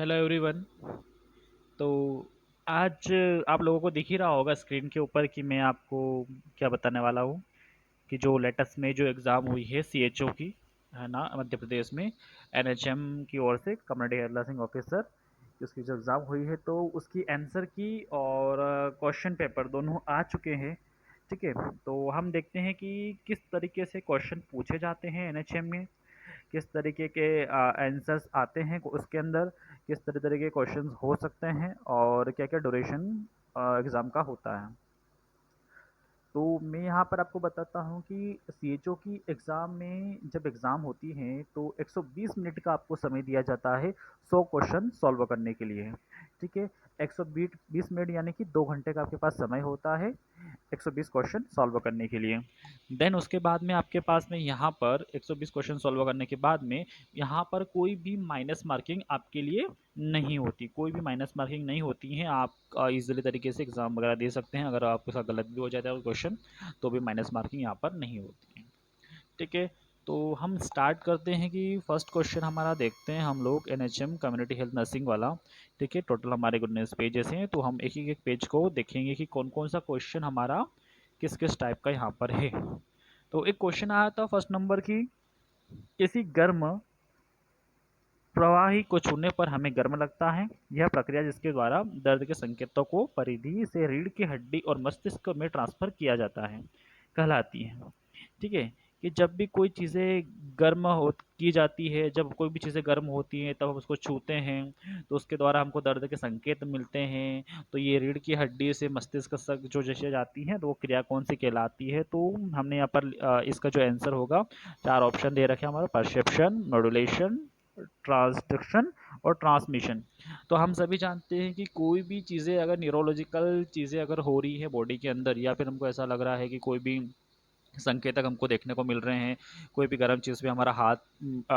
Hello everyone. तो आज आप लोगों को दिख ही रहा होगा स्क्रीन के ऊपर कि मैं आपको क्या बताने वाला हूँ कि जो लेटेस्ट में जो एग्ज़ाम हुई है सीएचओ की, है ना, मध्य प्रदेश में एनएचएम की ओर से कम्युनिटी हेल्थ नर्सिंग ऑफिसर की उसकी जो एग्ज़ाम हुई है तो उसकी आंसर की और क्वेश्चन पेपर दोनों आ चुके हैं। ठीक है, तो हम देखते हैं कि किस तरीके से क्वेश्चन पूछे जाते हैं एनएचएम में, किस तरीके के आंसर्स आते हैं उसके अंदर, किस तरह तरह के क्वेश्चंस हो सकते हैं और क्या क्या ड्यूरेशन एग्ज़ाम का होता है। तो मैं यहाँ पर आपको बताता हूँ कि सीएचओ की एग्ज़ाम में जब एग्ज़ाम होती है तो 120 मिनट का आपको समय दिया जाता है 100 क्वेश्चन सॉल्व करने के लिए। ठीक है, 120 मिनट यानी कि 2 घंटे का आपके पास समय होता है 120 क्वेश्चन सॉल्व करने के लिए। देन उसके बाद में आपके पास में यहाँ पर 120 क्वेश्चन सॉल्व करने के बाद में यहाँ पर कोई भी माइनस मार्किंग आपके लिए नहीं होती, कोई भी माइनस मार्किंग नहीं होती है। आप ईजिली तरीके से एग्ज़ाम वगैरह दे सकते हैं। अगर आपके साथ गलत भी हो जाता है क्वेश्चन तो भी माइनस मार्किंग यहाँ पर नहीं होती है। ठीक है, तो हम स्टार्ट करते हैं कि फर्स्ट क्वेश्चन हमारा देखते हैं हम लोग एनएचएम कम्युनिटी हेल्थ नर्सिंग वाला। ठीक है, टोटल हमारे 19 पेजेस हैं तो हम एक एक पेज को देखेंगे कि कौन कौन सा क्वेश्चन हमारा किस किस टाइप का यहाँ पर है। तो एक क्वेश्चन आया था फर्स्ट नंबर की, किसी गर्म प्रवाही को छूने पर हमें गर्म लगता है। यह प्रक्रिया जिसके द्वारा दर्द के संकेतों को परिधि से रीढ़ की हड्डी और मस्तिष्क में ट्रांसफर किया जाता है कहलाती है। ठीक है, कि जब भी कोई चीज़ें गर्म हो की जाती है, जब कोई भी चीज़ें गर्म होती हैं तब हम उसको छूते हैं तो उसके द्वारा हमको दर्द के संकेत मिलते हैं। तो ये रीढ़ की हड्डी से मस्तिष्क तक जो जैसे जाती हैं तो वो क्रिया कौन सी कहलाती है। तो हमने यहाँ पर इसका जो आंसर होगा, 4 ऑप्शन दे रखे हैं हमारा, परसेप्शन, मॉड्यूलेशन, ट्रांसडक्शन और ट्रांसमिशन। तो हम सभी जानते हैं कि कोई भी चीज़ें अगर न्यूरोलॉजिकल चीज़ें अगर हो रही है बॉडी के अंदर, या फिर हमको ऐसा लग रहा है कि कोई भी संकेतक हमको देखने को मिल रहे हैं, कोई भी गर्म चीज़ पे हमारा हाथ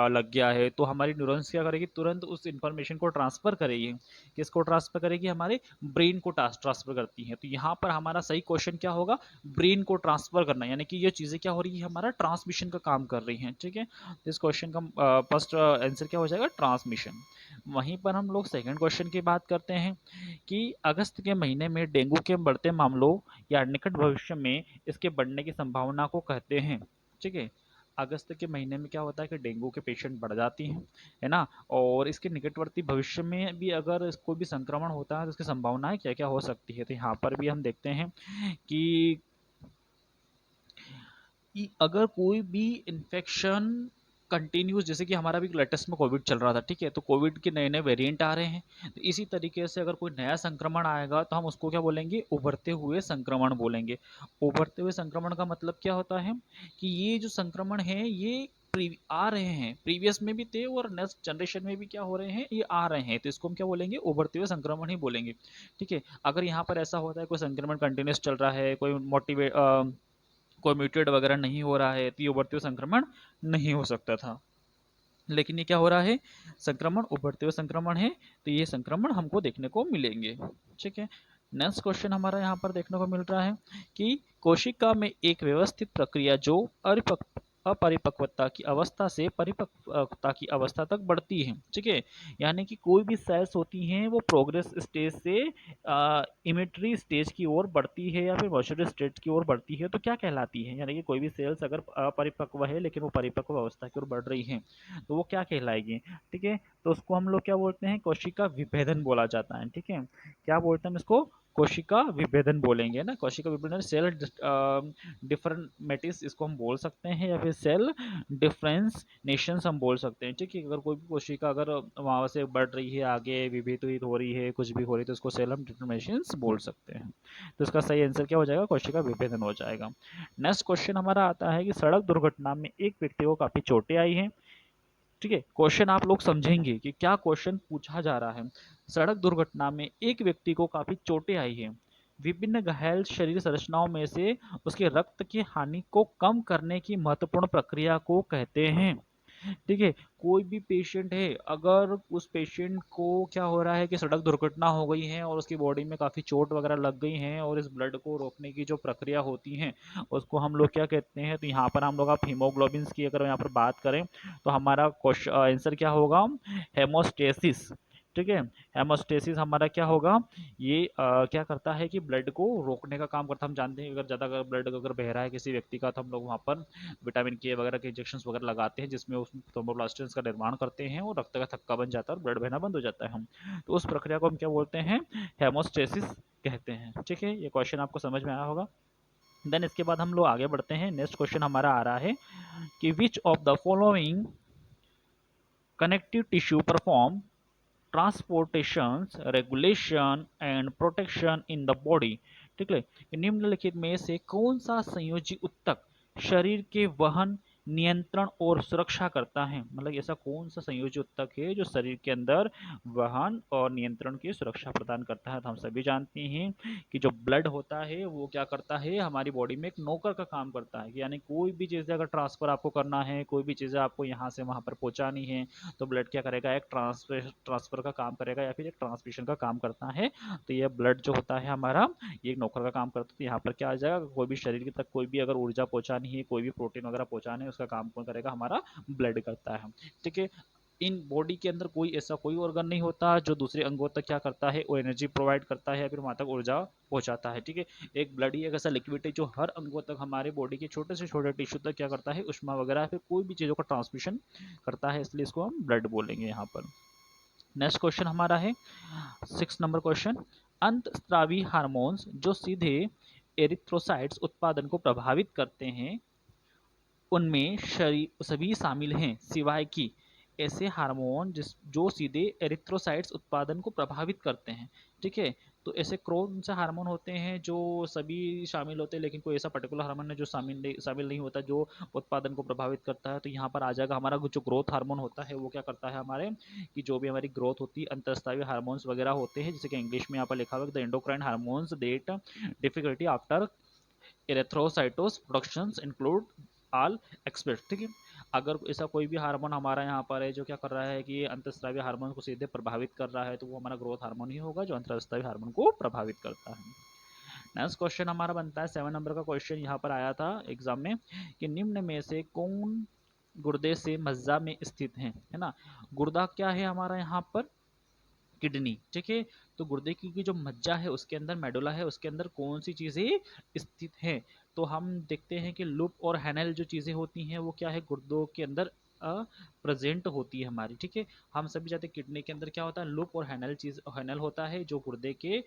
लग गया है, तो हमारी न्यूरॉन्स क्या करेगी, तुरंत उस इन्फॉर्मेशन को ट्रांसफ़र करेगी। किसको ट्रांसफ़र करेगी, हमारे ब्रेन को ट्रांसफ़र करती हैं। तो यहाँ पर हमारा सही क्वेश्चन क्या होगा, ब्रेन को ट्रांसफ़र करना, यानी कि ये चीज़ें क्या हो रही है, हमारा ट्रांसमिशन का काम कर रही हैं। ठीक है, इस क्वेश्चन का फर्स्ट आंसर क्या हो जाएगा, ट्रांसमिशन। वहीं पर हम लोग सेकेंड क्वेश्चन की बात करते हैं कि अगस्त के महीने में डेंगू के बढ़ते मामलों या निकट भविष्य में इसके बढ़ने की संभावना को कहते हैं। ठीक है, अगस्त के महीने में क्या होता है कि डेंगू के पेशेंट बढ़ जाती हैं, है ना, और इसके निकटवर्ती भविष्य में भी अगर कोई भी संक्रमण होता है तो इसकी संभावनाएं क्या क्या हो सकती है। तो यहाँ पर भी हम देखते हैं कि अगर कोई भी इन्फेक्शन कंटिन्यूस, जैसे कि हमारा भी लेटेस्ट में कोविड चल रहा था, ठीक है, तो कोविड के नए नए वेरिएंट आ रहे हैं, तो इसी तरीके से अगर कोई नया संक्रमण आएगा तो हम उसको क्या बोलेंगे, उभरते हुए संक्रमण बोलेंगे। उभरते हुए संक्रमण का मतलब क्या होता है कि ये जो संक्रमण है ये आ रहे हैं, प्रीवियस में भी थे और नेक्स्ट जनरेशन में भी क्या हो रहे हैं, ये आ रहे हैं, तो इसको हम क्या बोलेंगे, उभरते हुए संक्रमण ही बोलेंगे। ठीक है, अगर यहाँ पर ऐसा होता है कोई संक्रमण कंटिन्यूस चल रहा है, कोई कोई म्यूटेट वगैरह नहीं हो रहा है, तो ये उभरते हुए संक्रमण नहीं हो सकता था। लेकिन ये क्या हो रहा है, संक्रमण उभरते हुए संक्रमण है, तो ये संक्रमण हमको देखने को मिलेंगे। ठीक है, नेक्स्ट क्वेश्चन हमारा यहाँ पर देखने को मिल रहा है कि कोशिका में एक व्यवस्थित प्रक्रिया जो अपरिपक्वता की अवस्था से परिपक्वता की अवस्था तक बढ़ती है। ठीक है, यानी कि कोई भी सेल्स होती हैं वो प्रोग्रेस स्टेज से इमिटरी स्टेज की ओर बढ़ती है या फिर मॉइस्चर स्टेज की ओर बढ़ती है तो क्या कहलाती है। यानी कि कोई भी सेल्स अगर अपरिपक्व है लेकिन वो परिपक्व अवस्था की ओर बढ़ रही है तो वो क्या कहलाएगी। ठीक है, तो उसको हम लोग क्या बोलते हैं, कोशिका विभेदन बोला जाता है। ठीक है, क्या बोलते हैं हम इसको, कोशिका विभेदन बोलेंगे ना, कोशिका विभेदन, सेल डिफरेंमेटिस इसको हम बोल सकते हैं, या फिर सेल डिफरेंसनेशंस हम बोल सकते हैं। ठीक है, अगर कोई भी कोशिका अगर वहाँ से बढ़ रही है, आगे विभेदित हो रही है, कुछ भी हो रही है, तो उसको सेल हम डिफरेंसनेशंस बोल सकते हैं। तो इसका सही आंसर क्या हो जाएगा, कोशिका विभेदन हो जाएगा। नेक्स्ट क्वेश्चन हमारा आता है कि सड़क दुर्घटना में एक व्यक्ति को काफी चोटें आई हैं। ठीक है, क्वेश्चन आप लोग समझेंगे कि क्या क्वेश्चन पूछा जा रहा है। सड़क दुर्घटना में एक व्यक्ति को काफी चोटें आई हैं, विभिन्न घायल शरीर संरचनाओं में से उसके रक्त की हानि को कम करने की महत्वपूर्ण प्रक्रिया को कहते हैं। ठीक है, कोई भी पेशेंट है, अगर उस पेशेंट को क्या हो रहा है कि सड़क दुर्घटना हो गई है और उसकी बॉडी में काफ़ी चोट वगैरह लग गई हैं और इस ब्लड को रोकने की जो प्रक्रिया होती है उसको हम लोग क्या कहते हैं। तो यहाँ पर हम लोग आप हीमोग्लोबिन की अगर यहाँ पर बात करें तो हमारा क्वेश्चन आंसर क्या होगा, हेमोस्टेसिस। ठीक है। हेमोस्टेसिस हमारा क्या होगा, ये क्या करता है कि ब्लड को रोकने का काम करता है। हम जानते हैं अगर ज़्यादा अगर ब्लड अगर बह रहा है किसी व्यक्ति का, तो हम लोग वहाँ पर विटामिन के वगैरह के इंजेक्शन वगैरह लगाते हैं, जिसमें उस थ्रोम्बोप्लास्टिन का निर्माण करते हैं और रक्त का थक्का बन जाता है और ब्लड बहना बंद हो जाता है। हम तो उस प्रक्रिया को हम क्या बोलते हैं, हेमोस्टेसिस कहते हैं। ठीक है, ये क्वेश्चन आपको समझ में आया होगा। देन इसके बाद हम लोग आगे बढ़ते हैं। नेक्स्ट क्वेश्चन हमारा आ रहा है कि which of the following connective tissue perform transportations regulation and protection in the body. ठीक है, निम्नलिखित में से कौन सा संयोजी ऊतक शरीर के वहन, नियंत्रण और सुरक्षा करता है। मतलब ऐसा कौन सा संयोजी ऊतक है जो शरीर के अंदर वहन और नियंत्रण की सुरक्षा प्रदान करता है। तो हम सभी जानते हैं कि जो ब्लड होता है वो क्या करता है, हमारी बॉडी में एक नौकर का काम करता है। यानी कोई भी चीज़ अगर ट्रांसफ़र आपको करना है, कोई भी चीज़ें आपको यहाँ से वहाँ पर पहुँचानी है, तो ब्लड क्या करेगा, एक ट्रांसफर का काम करेगा या फिर एक ट्रांसमिशन का काम करता है। तो ये ब्लड जो होता है हमारा, ये एक नौकर का काम करता है। तो यहाँ पर क्या आ जाएगा, कोई भी शरीर के तक कोई भी अगर ऊर्जा पहुंचानी है, कोई भी प्रोटीन वगैरह पहुंचाना है, उसका काम कौन करेगा, हमारा ब्लड करता है। ठीक है, इन बॉडी के अंदर कोई ऐसा कोई ऑर्गन नहीं होता जो दूसरे अंगों तक क्या करता है, वो एनर्जी प्रोवाइड करता है या फिर वहाँ तक ऊर्जा पहुँचाता है। ठीक है, एक ब्लड ही एक ऐसा लिक्विड है जो हर अंगों तक, हमारे बॉडी के छोटे से छोटे टिश्यू तक क्या करता है, उष्मा वगैरह फिर कोई भी चीज़ों का ट्रांसमिशन करता है, इसलिए इसको हम ब्लड बोलेंगे यहाँ पर। नेक्स्ट क्वेश्चन हमारा है 6 नंबर क्वेश्चन। अंतस्रावी हार्मोन्स जो सीधे एरिथ्रोसाइट्स उत्पादन को प्रभावित करते हैं, उनमें शरीर सभी शामिल हैं सिवाय कि ऐसे हार्मोन जिस जो सीधे एरिथ्रोसाइट्स उत्पादन को प्रभावित करते हैं। ठीक है, तो ऐसे कौन से हार्मोन होते हैं जो सभी शामिल होते हैं, लेकिन कोई ऐसा पर्टिकुलर हार्मोन है जो शामिल नहीं होता जो उत्पादन को प्रभावित करता है। तो यहाँ पर आ जाएगा हमारा जो ग्रोथ हार्मोन होता है, वो क्या करता है हमारे कि जो भी हमारी ग्रोथ होती है, अंतस्रावी हार्मोन्स वगैरह होते हैं, जैसे कि इंग्लिश में यहाँ पर लिखा हुआ है the endocrine hormones that difficulty after erythrocytes productions include all expect. ठीक है, अगर ऐसा कोई भी हार्मोन हमारा यहाँ पर है जो क्या कर रहा है कि अंतस्रावी हार्मोन को सीधे प्रभावित कर रहा है, तो वो हमारा ग्रोथ हार्मोन ही होगा जो अंतस्रावी हार्मोन को प्रभावित करता है। नेक्स्ट क्वेश्चन हमारा बनता है 7 नंबर का क्वेश्चन, यहाँ पर आया था एग्जाम में कि निम्न में से कौन गुर्दे से मज्जा में स्थित है ना। गुर्दा क्या है हमारा यहाँ पर, किडनी। ठीक है, तो गुर्दे की जो मज्जा है उसके अंदर मेडुला है, उसके अंदर कौन सी चीज़ें स्थित हैं। तो हम देखते हैं कि लूप और हैनल जो चीज़ें होती हैं वो क्या है, गुर्दों के अंदर प्रेजेंट होती है हमारी। ठीक है, हम सभी जानते हैं किडनी के अंदर क्या होता है, लूप और हैनल चीज हैनल होता है जो गुर्दे के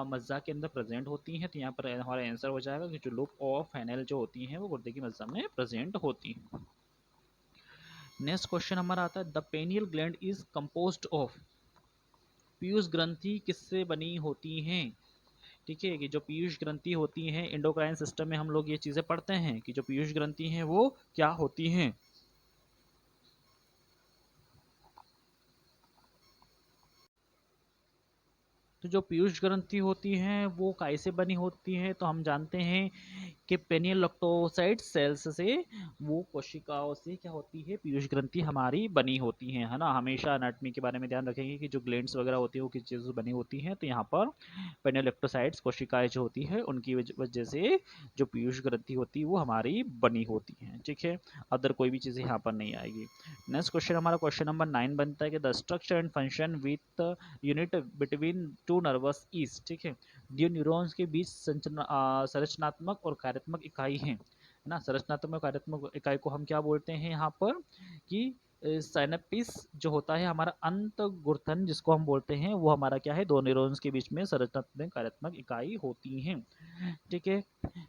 मज्जा के अंदर प्रेजेंट होती हैं। तो यहाँ पर हमारा आंसर हो जाएगा कि जो लूप और हैनल जो होती हैं वो गुर्दे की मज्जा में प्रेजेंट होती हैं। नेक्स्ट क्वेश्चन हमारा आता है the पेनियल gland is composed of. Piyush ग्रंथि किससे बनी होती हैं। ठीक है, कि जो पीयूष ग्रंथि होती हैं, एंडोक्राइन सिस्टम में हम लोग ये चीज़ें पढ़ते हैं कि जो पीयूष ग्रंथि हैं वो क्या होती हैं। तो जो पीयूष ग्रंथि होती हैं वो कैसे बनी होती हैं, तो हम जानते हैं कि पेनियल लैक्टोसाइट सेल्स से, वो कोशिकाओं से क्या होती है, पीयूष ग्रंथि हमारी बनी होती हैं, है ना। हमेशा एनाटॉमी के बारे में ध्यान रखेंगे कि जो ग्लैंड्स वगैरह होती है वो किस चीज़ से बनी होती हैं। तो यहाँ पर पेनियल लैक्टोसाइट्स कोशिकाएं जो होती है उनकी वजह से जो पीयूष ग्रंथि होती है वो हमारी बनी होती है। ठीक है, अदर कोई भी चीज़ यहाँ पर नहीं आएगी। नेक्स्ट क्वेश्चन हमारा क्वेश्चन नंबर 9 बनता है कि the structure and function with unit between two nerves is. ठीक है, जो न्यूरॉन्स के बीच संरचनात्मक और कार्यात्मक इकाई है ना। संरचनात्मक और कार्यात्मक इकाई को हम क्या बोलते हैं यहाँ पर कि साइनेप्टिस जो होता है हमारा अंत गुर्थन जिसको हम बोलते हैं, वो हमारा क्या है, दो न्यूरॉन्स के बीच में संरचनात्मक कार्यात्मक इकाई होती हैं। ठीक है,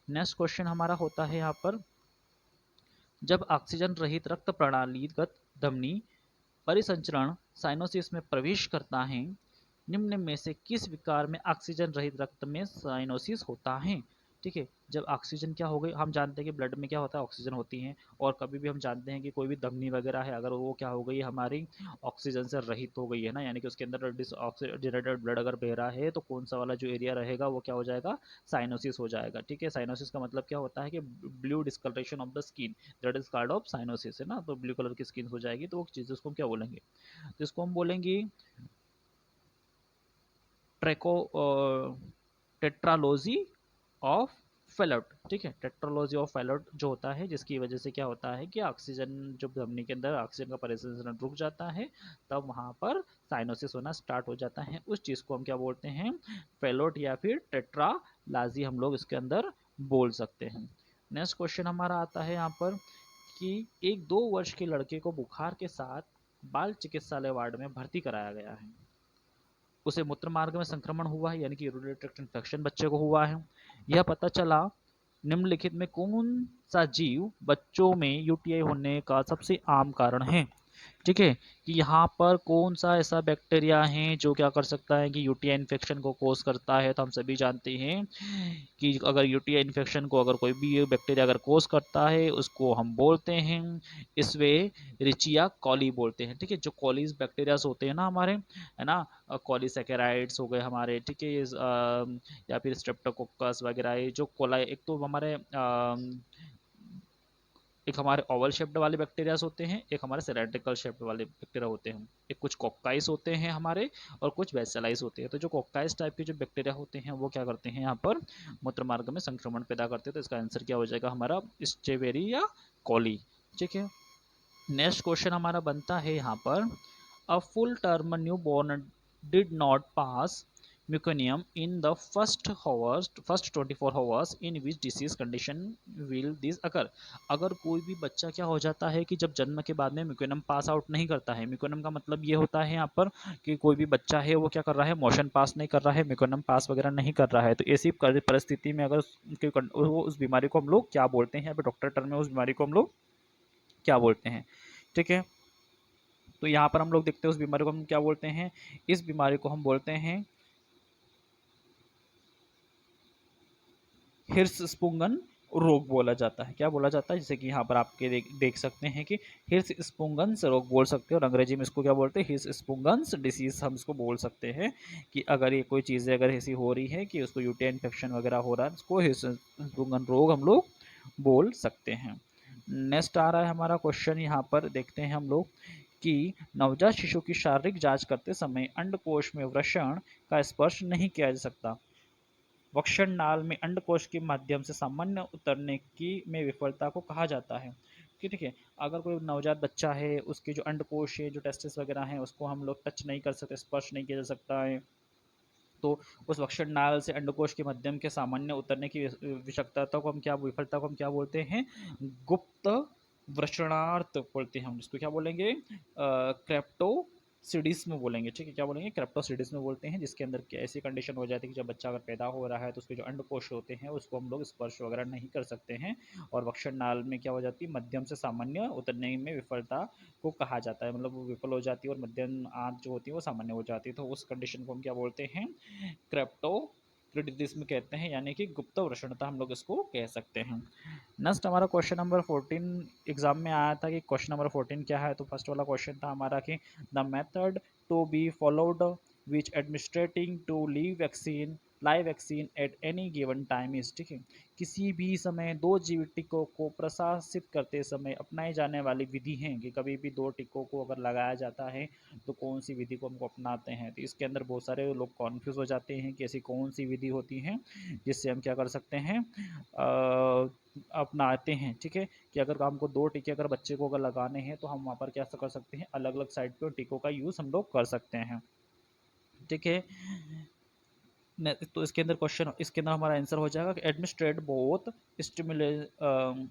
नेक्स्ट क्वेश्चन हमारा होता है यहाँ पर जब ऑक्सीजन रहित रक्त प्रणालीगत धमनी परिसंचरण साइनोसिस में प्रवेश करता है, निम्न में से किस विकार में ऑक्सीजन रहित रक्त में साइनोसिस होता है। ठीक है, जब ऑक्सीजन क्या हो गई, हम जानते हैं कि ब्लड में क्या होता है, ऑक्सीजन होती है, और कभी भी हम जानते हैं कि कोई भी धमनी वगैरह है अगर वो क्या हो गई हमारी ऑक्सीजन से रहित हो गई है ना, यानी कि उसके अंदर डिसऑक्सीजनेटेड ब्लड अगर बह रहा है, तो कौन सा वाला जो एरिया रहेगा वो क्या हो जाएगा, साइनोसिस हो जाएगा। ठीक है, साइनोसिस का मतलब क्या होता है कि blue discolouration of the skin, that is called of cyanosis, है ना। तो ब्लू कलर की स्किन हो जाएगी, तो वो चीज़ उसको हम क्या बोलेंगे, तो इसको हम बोलेंगे ट्रैको टेट्रालोजी ऑफ फेलोट, ठीक है, टेट्रोलॉजी ऑफ फेलोट जो होता है, जिसकी वजह से क्या होता है कि ऑक्सीजन जब धमनी के अंदर ऑक्सीजन का परिसंचरण रुक जाता है, तब वहाँ पर साइनोसिस होना स्टार्ट हो जाता है। उस चीज़ को हम क्या बोलते हैं, फेलोट या फिर टेट्रालाजी हम लोग इसके अंदर बोल सकते हैं। नेक्स्ट क्वेश्चन हमारा आता है यहाँ पर कि एक 2 वर्ष के लड़के को बुखार के साथ बाल चिकित्सालय वार्ड में भर्ती कराया गया है। उसे मूत्र मार्ग में संक्रमण हुआ है, यानी कि यूरिनरी ट्रैक्ट इन्फेक्शन बच्चे को हुआ है। यह पता चला निम्नलिखित में कौन सा जीव बच्चों में यूटीआई होने का सबसे आम कारण है। ठीक है, कि यहाँ पर कौन सा ऐसा बैक्टीरिया है जो क्या कर सकता है कि यूटीआई इन्फेक्शन को कोज करता है। तो हम सभी जानते हैं कि अगर यूटीआई इन्फेक्शन को अगर कोई भी बैक्टीरिया अगर कोज करता है, उसको हम बोलते हैं इसवे रिचिया कॉली बोलते हैं। ठीक है, जो कॉलीज बैक्टीरियाज होते हैं ना हमारे, है ना, कॉलीसेकेराइड्स हो गए हमारे, ठीक है, या फिर स्ट्रेप्टोकोकस वगैरह, ये जो कोलाई, एक तो हमारे एक हमारे ओवल शेप्ड वाले बैक्टीरियाज होते हैं, एक हमारे सिलेंड्रिकल शेप्ड वाले बैक्टीरिया होते हैं। एक कुछ कोक्काइस होते हैं हमारे, और कुछ बेसिलाइस होते हैं। तो जो कोक्काइस टाइप के जो बैक्टीरिया होते हैं वो क्या करते हैं, यहाँ पर मूत्र मार्ग में संक्रमण पैदा करते हैं। तो इसका आंसर क्या हो जाएगा हमारा, स्टेवेरिया कॉली। ठीक है, नेक्स्ट क्वेश्चन हमारा बनता है यहाँ पर, a full term new born did not pass meconium in the first 24 hours in which disease condition will this occur। अगर कोई भी बच्चा क्या हो जाता है कि जब जन्म के बाद में म्यूकोनियम पास आउट नहीं करता है, म्यूकोनियम का मतलब ये होता है यहाँ पर कि कोई भी बच्चा है वो क्या कर रहा है, मोशन पास नहीं कर रहा है, म्यूकोनियम पास वगैरह नहीं कर रहा है। तो ऐसी परिस्थिति में अगर उस बीमारी को हम लोग क्या बोलते हैं, डॉक्टर टर्म में उस बीमारी को हम लोग क्या बोलते हैं। ठीक है, तो यहाँ पर हम लोग देखते हैं उस बीमारी को हम क्या बोलते हैं, इस बीमारी को हम बोलते हैं हिर्सस्पुंगन रोग बोला जाता है। क्या बोला जाता है, जैसे कि यहाँ पर आपके देख सकते हैं कि हिर्सस्पुंगन्स रोग बोल सकते हैं, और अंग्रेजी में इसको क्या बोलते हैं, हिर्सस्पुंगन्स डिसीज हम इसको बोल सकते हैं। कि अगर ये कोई चीज़ें अगर ऐसी हो रही है कि उसको यूटीआई इन्फेक्शन वगैरह हो रहा है, उसको हिर्सस्पुंगन रोग हम लोग बोल सकते हैं। नेक्स्ट आ रहा है हमारा क्वेश्चन, यहाँ पर देखते हैं हम लोग कि नवजात शिशु की शारीरिक जांच करते समय अंडकोश में वृषण का स्पर्श नहीं किया जा सकता। वक्षण नाल में अंडकोश के माध्यम से सामान्य उतरने की में विफलता को कहा जाता है। ठीक है, अगर कोई नवजात बच्चा है, उसके जो अंडकोश है, जो टेस्टिस वगैरह हैं, उसको हम लोग टच नहीं कर सकते, स्पर्श नहीं किया जा सकता है, तो उस वक्षण नाल से अंडकोश के माध्यम के सामान्य उतरने की विफलता को हम क्या बोलते हैं, गुप्त वृषणार्थ बोलते हैं। हम इसको क्या बोलेंगे, क्रेप्टोसिडिस्म बोलेंगे। ठीक है, क्या बोलेंगे, क्रेप्टोसिडिस्म बोलते हैं, जिसके अंदर ऐसी कंडीशन हो जाती है कि जब बच्चा अगर पैदा हो रहा है तो उसके जो अंडकोश होते हैं उसको हम लोग स्पर्श वगैरह नहीं कर सकते हैं, और वक्षण नाल में क्या हो जाती है, मध्यम से सामान्य उतरने में विफलता को कहा जाता है, मतलब वो विफल हो जाती है और मध्यम आंत जो होती है वो सामान्य हो जाती है। तो उस कंडीशन को हम क्या बोलते हैं, क्रेप्टोक्रिटिसिज्म कहते हैं, यानी कि गुप्त वृषणता हम लोग इसको कह सकते हैं। नेक्स्ट हमारा क्वेश्चन नंबर 14 एग्जाम में आया था कि क्वेश्चन नंबर 14 क्या है। तो फर्स्ट वाला क्वेश्चन था हमारा कि the method to be followed which administrating two live vaccine at any given time is. ठीक है, किसी भी समय 2 जीवित टीकों को प्रशासित करते समय अपनाई जाने वाली विधि है कि कभी भी 2 टीकों को अगर लगाया जाता है तो कौन सी विधि को हमको अपनाते हैं। तो इसके अंदर बहुत सारे लोग कॉन्फ्यूज़ हो जाते हैं कि ऐसी कौन सी विधि होती है जिससे हम क्या कर सकते हैं, अपनाते हैं। ठीक है, कि अगर हमको 2 टीके अगर बच्चे को अगर लगाने हैं तो हम वहाँ पर क्या कर सकते हैं, अलग अलग साइड पे टीकों का यूज़ हम लोग कर सकते हैं। ठीक है, तो इसके अंदर हमारा आंसर हो जाएगा कि administrate both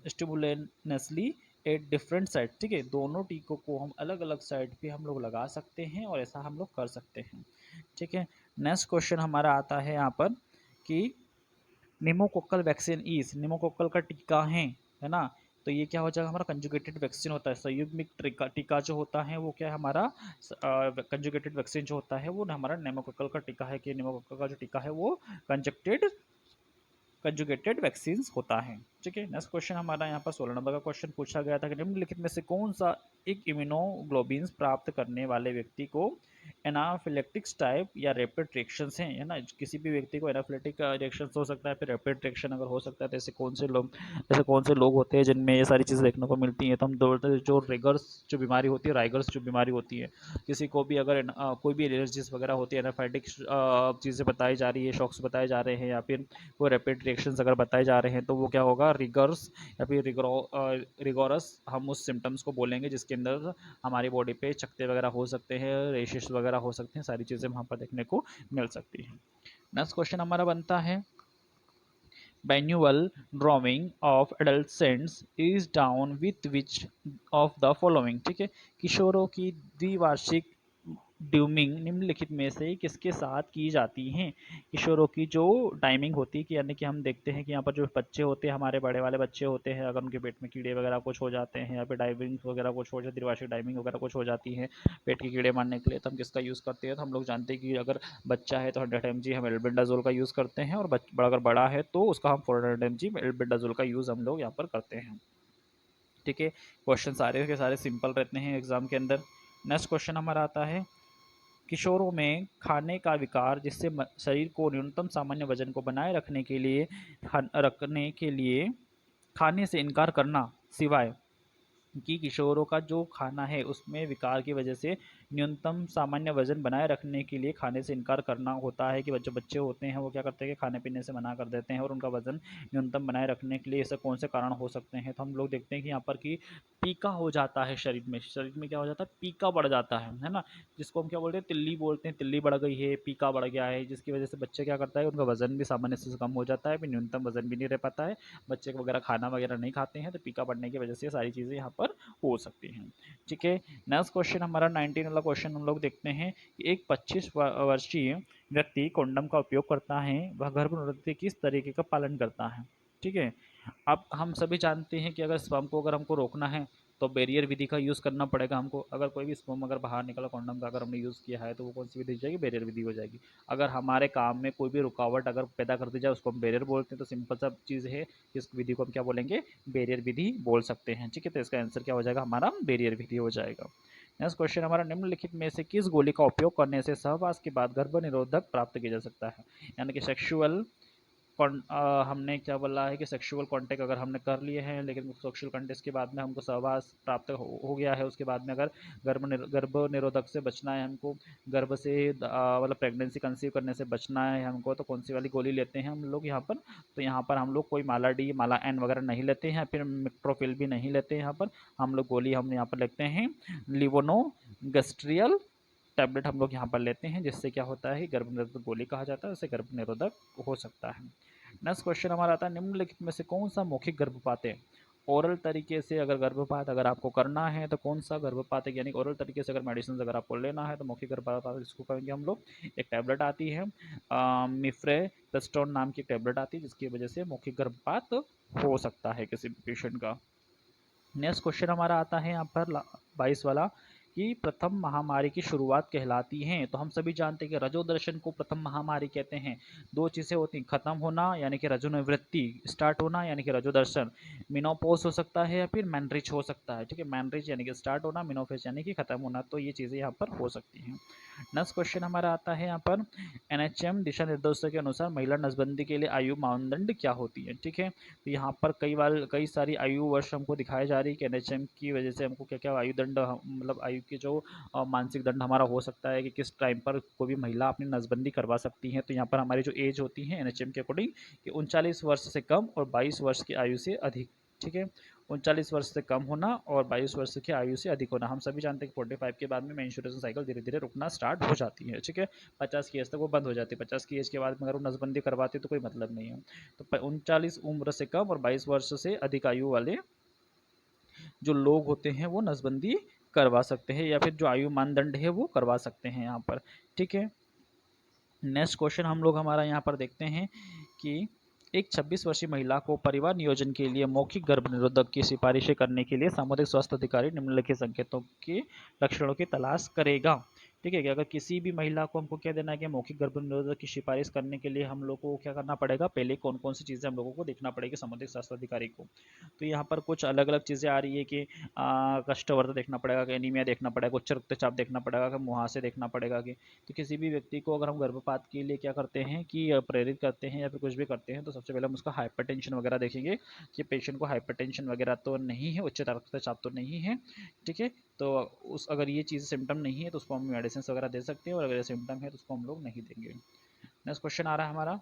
simultaneously at different side. ठीक है, दोनों टीकों को हम अलग अलग साइड पे हम लोग लगा सकते हैं, और ऐसा हम लोग कर सकते हैं। ठीक है, नेक्स्ट क्वेश्चन हमारा आता है यहाँ पर कि निमोकोकल वैक्सीन इज, निमोकोकल का टीका है ना, तो ये क्या हो जाएगा, हमारा कंजुगेटेड वैक्सीन होता है। संयुग्मिक टीका जो होता है वो क्या है हमारा, कंजुगेटेड वैक्सीन जो होता है वो हमारा निमोकोकल का टीका है, कि निमोकोकल का जो टीका है वो कंजुगेटेड वैक्सीन होता है। ठीक है, नेक्स्ट क्वेश्चन हमारा यहाँ पर 16 नंबर का क्वेश्चन पूछा गया था कि निम्नलिखित में से कौन सा एक इम्यूनोग्लोबिन प्राप्त करने वाले व्यक्ति को एनाफिलेक्टिक्स टाइप या रैपिड रिएक्शंस हैं, है ना, किसी भी व्यक्ति को एनाफिलेक्टिक रिएक्शंस हो सकता है, फिर रैपिड रिएक्शन अगर हो सकता है तो ऐसे कौन से लोग होते हैं जिनमें ये सारी चीज़ें देखने को मिलती हैं। तो हम दो जो रिगर्स जो बीमारी होती है, राइगर्स जो बीमारी होती है, किसी को भी अगर कोई भी एलर्जीज वगैरह होती है, एनाफाइटिक चीज़ें बताई जा रही है, शॉक्स बताए जा रहे हैं, या फिर वो रैपिड रिएक्शंस अगर बताए जा रहे हैं, तो वो क्या होगा, रिगर्स या फिर रिगोरस हम उस सिम्टम्स को बोलेंगे जिसके अंदर हमारी बॉडी पे चकत्ते वगैरह हो सकते हैं, रेशेस वगैरह हो सकते हैं, सारी चीज़ें वहाँ पर देखने को मिल सकती हैं। नेक्स्ट क्वेश्चन हमारा बनता है, मैनुअल ड्राइंग ऑफ एडolescents is down with which of the following. ठीक है, किशोरों की द्विवार्षिक ड्यूमिंग निम्नलिखित में से किसके साथ की जाती हैं। किशोरों की जो टाइमिंग होती है कि यानी कि हम देखते हैं कि यहाँ पर जो बच्चे होते हैं, हमारे बड़े वाले बच्चे होते हैं, अगर उनके पेट में कीड़े वगैरह कुछ हो जाते हैं या फिर डाइविंग वगैरह कुछ हो जाती है, द्विवार्षिक डाइविंग वगैरह कुछ हो जाती है पेट के कीड़े मारने के लिए, तो हम किसका यूज़ करते हैं, तो हम लोग जानते हैं कि अगर बच्चा है तो 100 mg हम एल्बेंडाजोल का यूज़ करते हैं, और अगर बड़ा है तो उसका हम 400 mg एल्बेंडाजोल का यूज़ हम लोग यहाँ पर करते हैं। ठीक है, क्वेश्चन सारे के सारे सिंपल रहते हैं एग्जाम के अंदर। नेक्स्ट क्वेश्चन हमारा आता है, किशोरों में खाने का विकार जिससे शरीर को न्यूनतम सामान्य वजन को बनाए रखने के लिए खाने से इनकार करना, सिवाय कि किशोरों का जो खाना है उसमें विकार की वजह से न्यूनतम सामान्य वजन बनाए रखने के लिए खाने से इनकार करना होता है, कि जो बच्चे होते हैं वो क्या करते हैं कि खाने पीने से मना कर देते हैं और उनका वजन न्यूनतम बनाए रखने के लिए ऐसे कौन से कारण हो सकते हैं। तो हम लोग देखते हैं कि यहाँ पर कि पीका हो जाता है शरीर में क्या हो जाता है, पीका बढ़ जाता है ना, जिसको हम क्या बोलते हैं, तिल्ली बोलते हैं, तिल्ली बढ़ गई है, पीका बढ़ गया है, जिसकी वजह से बच्चे क्या करता है, उनका वजन भी सामान्य से कम हो जाता है, फिर न्यूनतम वजन भी नहीं रह पाता है, बच्चे वगैरह खाना वगैरह नहीं खाते हैं, तो पीका बढ़ने की वजह से सारी चीज़ें यहाँ पर हो सकती हैं। ठीक है, नेक्स्ट क्वेश्चन हमारा 19 वाला क्वेश्चन हम लोग देखते हैं कि एक 25 वर्षीय व्यक्ति कॉन्डम का उपयोग करता है, वह गर्भनिरोधक किस तरीके का पालन करता है। ठीक है, अब हम सभी जानते हैं कि अगर स्पर्म को अगर हमको रोकना है तो बैरियर विधि का यूज़ करना पड़ेगा हमको। अगर कोई भी स्पर्म अगर बाहर निकला कॉन्डम का अगर हमने यूज़ किया है तो वो कौन सी विधि हो जाएगी, बैरियर विधि हो जाएगी। अगर हमारे काम में कोई भी रुकावट अगर पैदा कर दी जाए उसको हम बैरियर बोलते हैं, तो सिंपल सा चीज़ है, इस विधि को हम क्या बोलेंगे, बैरियर विधि बोल सकते हैं। ठीक है, तो इसका आंसर क्या हो जाएगा हमारा, बैरियर विधि हो जाएगा। नेक्स्ट क्वेश्चन हमारा, निम्नलिखित में से किस गोली का उपयोग करने से सहवास के बाद गर्भ निरोधक प्राप्त किया जा सकता है। यानी कि हमने क्या बोला है कि सेक्सुअल कांटेक्ट अगर हमने कर लिए हैं, लेकिन सेक्सुअल कांटेक्ट के बाद में हमको सहवास प्राप्त हो गया है, उसके बाद में अगर गर्भ निरोधक से बचना है हमको, गर्भ से मतलब प्रेगनेंसी कंसीव करने से बचना है हमको, तो कौन सी वाली गोली लेते हैं हम लोग यहाँ पर, तो यहाँ पर हम लोग कोई माला डी माला एन वगैरह नहीं लेते हैं, फिर मिक्ट्रोफिल भी नहीं लेते हैं। यहाँ पर हम लोग गोली हम यहाँ पर लेते हैं लिवोनोगस्ट्रियल टैबलेट हम लोग यहाँ पर लेते हैं, जिससे क्या होता है, गर्भ निरोधक गोली कहा जाता है, उससे गर्भ निरोधक हो सकता है। नेक्स्ट क्वेश्चन हमारा आता है, निम्नलिखित में से कौन सा मौखिक गर्भपात है। ओरल तरीके से अगर गर्भपात अगर आपको करना है तो कौन सा गर्भपात है, यानी ओरल तरीके से अगर मेडिसिन अगर आपको लेना है तो मौखिक गर्भपात इसको कहेंगे हम लोग। एक टैबलेट आती है मिफ्रेप्स्टोन नाम की टैबलेट आती है, जिसकी वजह से मौखिक गर्भपात हो सकता है किसी भी पेशेंट का। नेक्स्ट क्वेश्चन हमारा आता है यहाँ पर 22 वाला, कि प्रथम महामारी की शुरुआत कहलाती हैं। तो हम सभी जानते हैं कि रजो दर्शन को प्रथम महामारी कहते हैं। दो चीज़ें होती हैं, खत्म होना यानी कि रजो निवृत्ति, स्टार्ट होना यानी कि रजो दर्शन, मिनोपॉज हो सकता है या फिर मैनरिच हो सकता है। ठीक है, मैनरिच यानी कि स्टार्ट होना, मिनोफेज यानी कि खत्म होना, तो ये चीज़ें यहाँ पर हो सकती हैं। नेक्स्ट क्वेश्चन हमारा आता है यहाँ पर, एनएचएम दिशा निर्देशों के अनुसार महिला नसबंदी के लिए आयु मानदंड क्या होती है। ठीक है, तो यहाँ पर कई सारी आयु वर्ष हमको दिखाए जा रही है कि एनएचएम की वजह से हमको क्या क्या आयु दंड मतलब आयु के जो मानसिक दंड हमारा हो सकता है, कि किस टाइम पर कोई भी महिला अपनी नसबंदी करवा सकती है। तो यहाँ पर हमारी जो एज होती है एनएचएम के अकॉर्डिंग कि 39 वर्ष से कम और 22 वर्ष की आयु से अधिक। ठीक है, 39 वर्ष से कम होना और 22 वर्ष की आयु से अधिक होना। हम सभी जानते हैं कि 45 के बाद में मेंस्ट्रुएशन साइकिल धीरे धीरे रुकना स्टार्ट हो जाती है। ठीक है, 50 की एज तक वो बंद हो जाती है, 50 की एज के बाद में अगर वो नसबंदी करवाती है तो कोई मतलब नहीं है। तो 39 उम्र से कम और 22 वर्ष से अधिक आयु वाले जो लोग होते हैं वो नसबंदी करवा सकते हैं, या फिर जो आयु मानदंड है वो करवा सकते हैं यहाँ पर। ठीक है, नेक्स्ट क्वेश्चन हम लोग हमारा यहाँ पर देखते हैं कि एक 26 वर्षीय महिला को परिवार नियोजन के लिए मौखिक गर्भ निरोधक की सिफारिशें करने के लिए सामुदायिक स्वास्थ्य अधिकारी निम्नलिखित संकेतों के लक्षणों की तलाश करेगा। ठीक है कि अगर किसी भी महिला को हमको क्या देना है कि मौखिक गर्भनिरोधक की सिफारिश करने के लिए हम लोग को क्या करना पड़ेगा, पहले कौन कौन सी चीज़ें हम लोगों को देखना पड़ेगी संबंधित स्वास्थ्य अधिकारी को। तो यहाँ पर कुछ अलग अलग चीज़ें आ रही है कि कष्टवर्ध देखना पड़ेगा, कि एनीमिया देखना पड़ेगा, उच्च रक्तचाप देखना पड़ेगा, कि मुहासे देखना पड़ेगा। कि तो किसी भी व्यक्ति को अगर हम गर्भपात के लिए क्या करते हैं कि प्रेरित करते हैं या फिर कुछ भी करते हैं, तो सबसे पहले हम उसका हाइपरटेंशन वगैरह देखेंगे कि पेशेंट को हाइपरटेंशन वगैरह तो नहीं है, उच्च रक्तचाप तो नहीं है। ठीक है, तो उस अगर ये चीज़ सिम्टम नहीं है तो उसको हम मेडिसिन वगैरह दे सकते हैं, और अगर ये सिम्टम है तो उसको हम लोग नहीं देंगे। नेक्स्ट क्वेश्चन आ रहा है हमारा,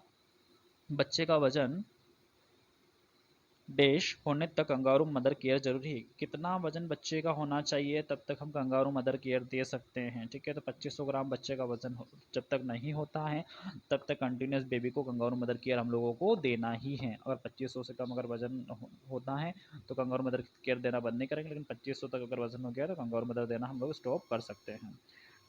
बच्चे का वजन डैश होने तक कंगारू मदर केयर जरूरी है। कितना वजन बच्चे का होना चाहिए तब तक हम कंगारू मदर केयर दे सकते हैं। ठीक है, तो 2500 ग्राम बच्चे का वजन जब तक नहीं होता है तब तक कंटिन्यूस बेबी को कंगारू मदर केयर हम लोगों को देना ही है। अगर 2500 से कम अगर वजन होता है तो कंगारू मदर केयर देना बंद नहीं करेंगे, लेकिन 2500 तक अगर वजन हो गया तो कंगारू मदर देना हम लोग स्टॉप कर सकते हैं।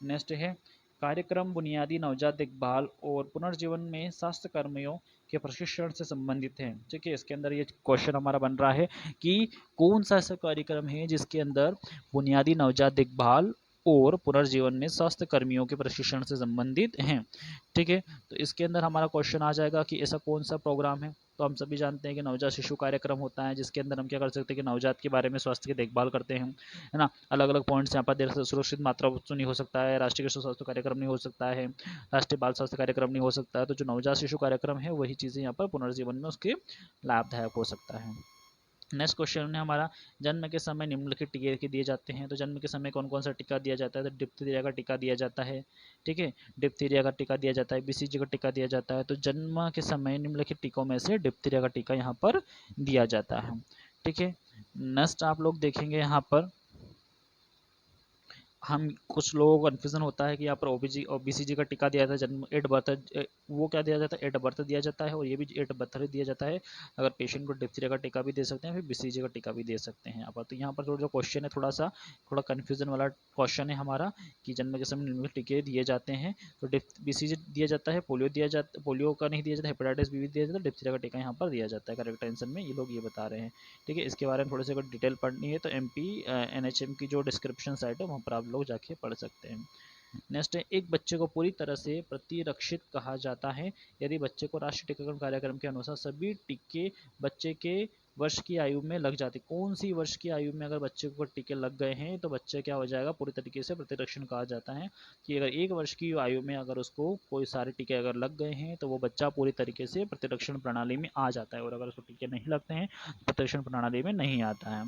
नेक्स्ट है, कार्यक्रम बुनियादी नवजात देखभाल और पुनर्जीवन में स्वास्थ्य कर्मियों के प्रशिक्षण से संबंधित है। ठीक है, इसके अंदर ये क्वेश्चन हमारा बन रहा है कि कौन सा ऐसा कार्यक्रम है जिसके अंदर बुनियादी नवजात देखभाल और पुनर्जीवन में स्वास्थ्य कर्मियों के प्रशिक्षण से संबंधित हैं। ठीक है, तो इसके अंदर हमारा क्वेश्चन आ जाएगा कि ऐसा कौन सा प्रोग्राम है। तो हम सभी जानते हैं कि नवजात शिशु कार्यक्रम होता है, जिसके अंदर हम क्या कर सकते हैं कि नवजात के बारे में स्वास्थ्य की देखभाल करते हैं, है ना। अलग अलग पॉइंट्स यहाँ पर देर सुरक्षित मात्रा नहीं हो सकता है, राष्ट्रीय शिशु स्वास्थ्य कार्यक्रम नहीं हो सकता है, राष्ट्रीय बाल स्वास्थ्य कार्यक्रम नहीं हो सकता है। तो जो नवजात शिशु कार्यक्रम है वही चीज़ें यहाँ पर पुनर्जीवन में उसके लाभदायक हो सकता है। नेक्स्ट क्वेश्चन है हमारा, जन्म के समय निम्नलिखित टीके दिए जाते हैं। तो जन्म के समय कौन कौन सा टीका दिया जाता है, तो डिप्थीरिया का टीका दिया जाता है। ठीक है, डिप्थीरिया का टीका दिया जाता है, बीसीजी का टीका दिया जाता है। तो जन्म के समय निम्नलिखित टीकों में से डिप्थीरिया का टीका यहाँ पर दिया जाता है। ठीक है, नेक्स्ट आप लोग देखेंगे यहाँ पर हम कुछ लोगों को कन्फ्यूजन होता है कि यहाँ पर ओबीसीजी का टीका दिया जाता है जन्म एट बर्थ, वो क्या दिया जाता है, एट बर्थ दिया जाता है, और ये भी एट बर्थ दिया जाता है। अगर पेशेंट को डिप्थीरिया का टीका भी दे सकते हैं, फिर बीसीजी का टीका भी दे सकते हैं यहाँ पर। तो यहाँ पर जो क्वेश्चन है थोड़ा कन्फ्यूजन वाला क्वेश्चन है हमारा, कि जन्म के समय निम्नलिखित टीके दिए जाते हैं। तो बीसीजी दिया जाता है, पोलियो का नहीं दिया जाता, हेपेटाइटिस बी भी दिया जाता है, डिप्थीरिया का टीका यहाँ पर दिया जाता है। करेक्ट आंसर में ये लोग ये बता रहे हैं। ठीक है, इसके बारे में थोड़े से अगर डिटेल पढ़नी है तो एनएचएम की जो डिस्क्रिप्शन साइट है वहाँ पर आप लोग जाके पढ़ सकते हैं। नेक्स्ट है, एक बच्चे को पूरी तरह से प्रतिरक्षित कहा जाता है यदि बच्चे को राष्ट्रीय टीकाकरण कार्यक्रम के अनुसार सभी टीके बच्चे के वर्ष की आयु में लग जाते। कौन सी वर्ष की आयु में अगर बच्चे को टीके लग गए हैं तो बच्चे क्या हो जाएगा, पूरी तरीके से प्रतिरक्षण कहा जाता है। कि अगर 1 वर्ष की आयु में अगर उसको कोई सारे टीके अगर लग गए हैं तो वो बच्चा पूरी तरीके से प्रतिरक्षण प्रणाली में आ जाता है, और अगर उसको टीके नहीं लगते हैं तो प्रतिरक्षण प्रणाली में नहीं आता है।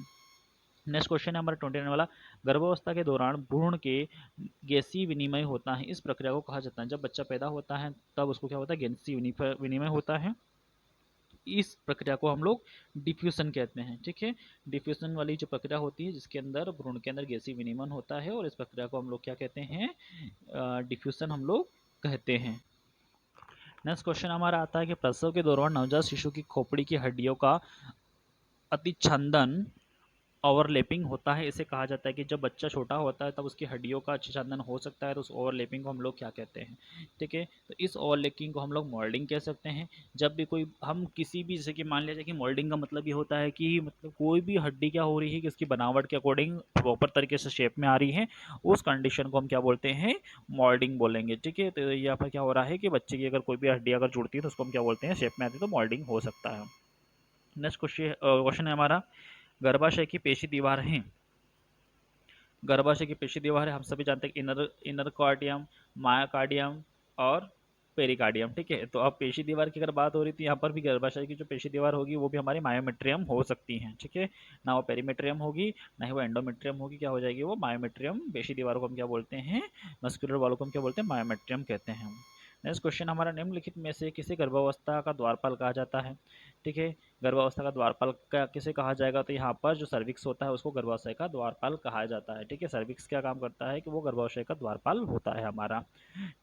नेक्स्ट क्वेश्चन है हमारा 29 वाला, गर्भावस्था के दौरान भ्रूण के गैसीय विनिमय होता है, इस प्रक्रिया को कहा जाता है। जब बच्चा पैदा होता है तब उसको क्या होता है, गैसीय विनिमय होता है। इस प्रक्रिया को हम लोग डिफ्यूजन कहते हैं। ठीक है, डिफ्यूजन वाली जो प्रक्रिया होती है जिसके अंदर भ्रूण के अंदर गैसीय विनिमय होता है, और इस प्रक्रिया को हम लोग क्या कहते हैं, डिफ्यूजन हम लोग कहते हैं। नेक्स्ट क्वेश्चन हमारा आता है कि प्रसव के दौरान नवजात शिशु की खोपड़ी की हड्डियों का अतिछंदन ओवरलैपिंग होता है। इसे कहा जाता है कि जब बच्चा छोटा होता है तब उसकी हड्डियों का अच्छादन हो सकता है, तो उस ओवरलैपिंग को हम लोग क्या कहते हैं। ठीक है, तो इस ओवरलैपिंग को हम लोग मोल्डिंग कह सकते हैं। जब भी कोई हम किसी भी, जैसे कि मान लीजिए कि मोल्डिंग का मतलब ये होता है कि मतलब कोई भी हड्डी क्या हो रही है कि उसकी बनावट के अकॉर्डिंग प्रॉपर तरीके से शेप में आ रही है, उस कंडीशन को हम क्या बोलते हैं, मोल्डिंग बोलेंगे। ठीक है, तो यहाँ पर क्या हो रहा है कि बच्चे की अगर कोई भी हड्डी अगर जुड़ती है तो उसको हम क्या बोलते हैं, शेप में आती है तो मोल्डिंग हो सकता है। नेक्स्ट क्वेश्चन है हमारा, गर्भाशय की पेशी दीवार है। गर्भाशय की पेशी दीवार है, हम सभी जानते हैं कि इनर इनर कार्डियम, मायोकार्डियम और पेरिकार्डियम। ठीक है, तो अब पेशी दीवार की अगर बात हो रही थी, यहाँ पर भी गर्भाशय की जो पेशी दीवार होगी वो भी हमारी मायोमेट्रियम हो सकती है। ठीक है, ना वो पेरीमेट्रियम होगी ना ही वो एंडोमेट्रियम होगी, क्या हो जाएगी वो मायोमेट्रियम। पेशी दीवार को हम क्या बोलते हैं, मस्कुलर वालों को हम क्या बोलते हैं, मायोमेट्रियम कहते हैं। नेक्स्ट क्वेश्चन हमारा, निम्नलिखित में से किसे गर्भावस्था का द्वारपाल कहा जाता है। ठीक है, गर्भावस्था का द्वारपाल का किसे कहा जाएगा, तो यहाँ पर जो सर्विक्स होता है उसको गर्भाशय का द्वारपाल कहा जाता है। ठीक है, सर्विक्स क्या काम करता है कि वो गर्भाशय का द्वारपाल होता है हमारा।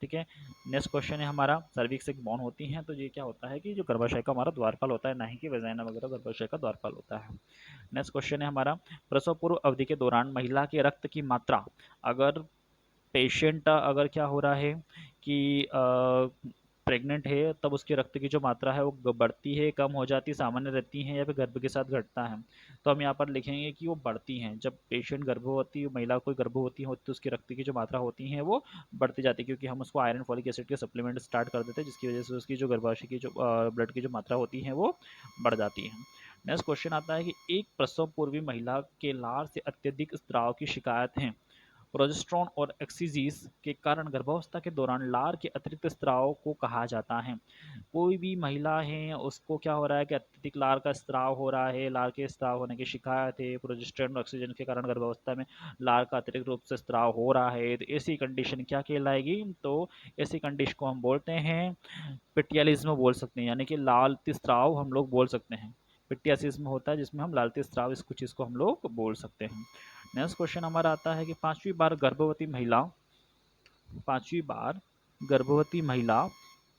ठीक है, नेक्स्ट क्वेश्चन है हमारा, सर्विक्स एक बॉन होती है, तो ये क्या होता है कि जो गर्भाशय का हमारा द्वारपाल होता है, ना ही कि वेजाइना वगैरह गर्भाशय का द्वारपाल होता है। नेक्स्ट क्वेश्चन है हमारा, प्रसव पूर्व अवधि के दौरान महिला के रक्त की मात्रा, अगर पेशेंट अगर क्या हो रहा है कि प्रेग्नेंट है तब उसके रक्त की जो मात्रा है वो बढ़ती है, कम हो जाती है, सामान्य रहती है या फिर गर्भ के साथ घटता है। तो हम यहाँ पर लिखेंगे कि वो बढ़ती हैं। जब पेशेंट गर्भवती महिला कोई गर्भवती होती तो उसकी रक्त की जो मात्रा होती है वो बढ़ती जाती है, क्योंकि हम उसको आयरन फॉलिक एसिड के सप्लीमेंट स्टार्ट कर देते हैं, जिसकी वजह से उसकी जो गर्भाशय की जो ब्लड की जो मात्रा होती है वो बढ़ जाती है। नेक्स्ट क्वेश्चन आता है कि एक प्रसव पूर्वी महिला के लार से अत्यधिक स्त्राव की शिकायत है। प्रोजेस्टेरोन और एक्सीजीज के कारण गर्भावस्था के दौरान लार के अतिरिक्त स्त्राव को कहा जाता है। कोई भी महिला है उसको क्या हो रहा है कि अत्यधिक लार का स्त्राव हो रहा है, लार के स्त्राव होने की शिकायत है, प्रोजेस्टेरोन और ऑक्सीजन के कारण गर्भावस्था में लार का अतिरिक्त रूप से स्त्राव हो रहा है, तो ऐसी कंडीशन क्या कहलाएगी? तो ऐसी कंडीशन को हम बोलते हैं पिटियालिज्म बोल सकते हैं, यानी कि लालती स्त्राव हम लोग बोल सकते हैं। पिटियासिस में होता है जिसमें हम लालती स्त्राव इस कुछ चीज़ को हम लोग बोल सकते हैं। नेक्स्ट क्वेश्चन हमारा आता है कि पांचवी बार गर्भवती महिला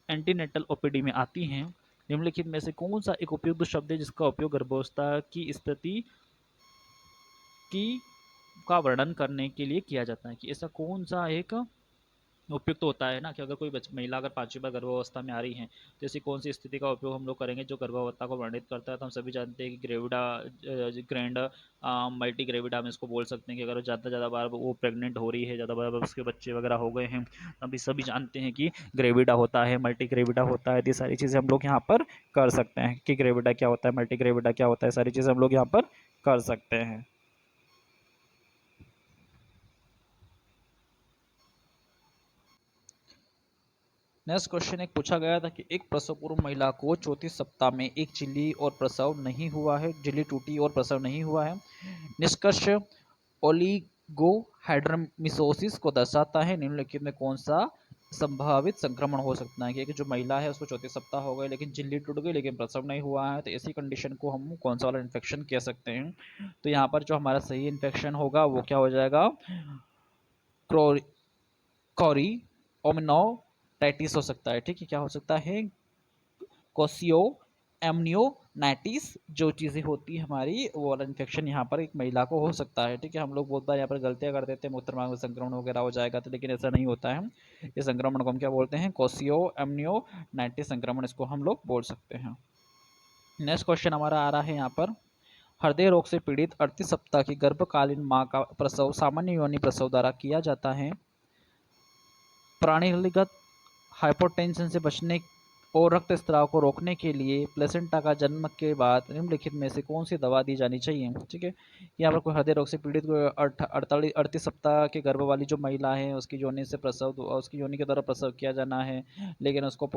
एंटीनेटल ओपीडी में आती हैं। निम्नलिखित में से कौन सा एक उपयुक्त शब्द है जिसका उपयोग गर्भावस्था की स्थिति की का वर्णन करने के लिए किया जाता है? कि ऐसा कौन सा एक उपयुक्त होता है ना कि अगर कोई महिला अगर पांचवी बार गर्भावस्था में आ रही है तो ऐसी कौन सी स्थिति का उपयोग हम लोग करेंगे जो गर्भावस्था को वर्णित करता है? तो हम सभी जानते हैं कि ग्रेविडा ग्रैंड मल्टी ग्रेविडा हम इसको बोल सकते हैं कि अगर ज़्यादा से ज़्यादा बार वो प्रेग्नेंट हो रही है, ज़्यादा बार उसके बच्चे वगैरह हो गए हैं, अभी सभी जानते हैं कि ग्रेविडा होता है, मल्टी ग्रेविडा होता है। तो ये सारी चीज़ें हम लोग यहाँ पर कर सकते हैं कि ग्रेविडा क्या होता है, मल्टी ग्रेविडा क्या होता है, सारी चीज़ें हम लोग यहाँ पर कर सकते हैं। नेक्स्ट क्वेश्चन एक पूछा गया था कि एक प्रसव पूर्व महिला को 34 सप्ताह में एक झिल्ली और प्रसव नहीं हुआ है, झिल्ली टूटी और प्रसव नहीं हुआ है। निष्कर्ष ओलिगोहाइड्रमिसोसिस को दर्शाता है। निम्नलिखित में कौन सा संभावित संक्रमण हो सकता है? कि जो महिला है उसको 34 सप्ताह हो गए लेकिन झिल्ली टूट गई लेकिन प्रसव नहीं हुआ है, तो ऐसी कंडीशन को हम कौन सा वाला इन्फेक्शन कह सकते हैं? तो यहाँ पर जो हमारा सही इन्फेक्शन होगा वो क्या हो जाएगा? कॉरी ओमिनोटाइटिस हो सकता है। ठीक है, क्या हो सकता है? कोसियो एमनियोनाइटिस जो चीज़ें होती है हमारी वो वाला इन्फेक्शन यहाँ पर एक महिला को हो सकता है। ठीक है, हम लोग बहुत बार यहाँ पर गलतियाँ कर देते हैं, मूत्रमार्ग में संक्रमण वगैरह हो जाएगा, तो लेकिन ऐसा नहीं होता है। इस संक्रमण को हम क्या बोलते हैं? कोसियो एमनियोनाइटिस संक्रमण, इसको हम लोग बोल सकते हैं। नेक्स्ट क्वेश्चन हमारा आ रहा है यहाँ पर, हृदय रोग से पीड़ित 38 सप्ताह की गर्भकालीन माँ का प्रसव सामान्य योनि प्रसव द्वारा किया जाता है। प्राणीगत हाइपोटेंशन से बचने और रक्तस्राव को रोकने के लिए प्लेसेंटा का जन्म के बाद निम्नलिखित में से कौन सी दवा दी जानी चाहिए? ठीक है, यहाँ पर कोई हृदय रोग से पीड़ित 38 सप्ताह के गर्भ वाली जो महिला है उसकी योनि से प्रसव, उसकी योनि के द्वारा प्रसव किया जाना है, लेकिन उसको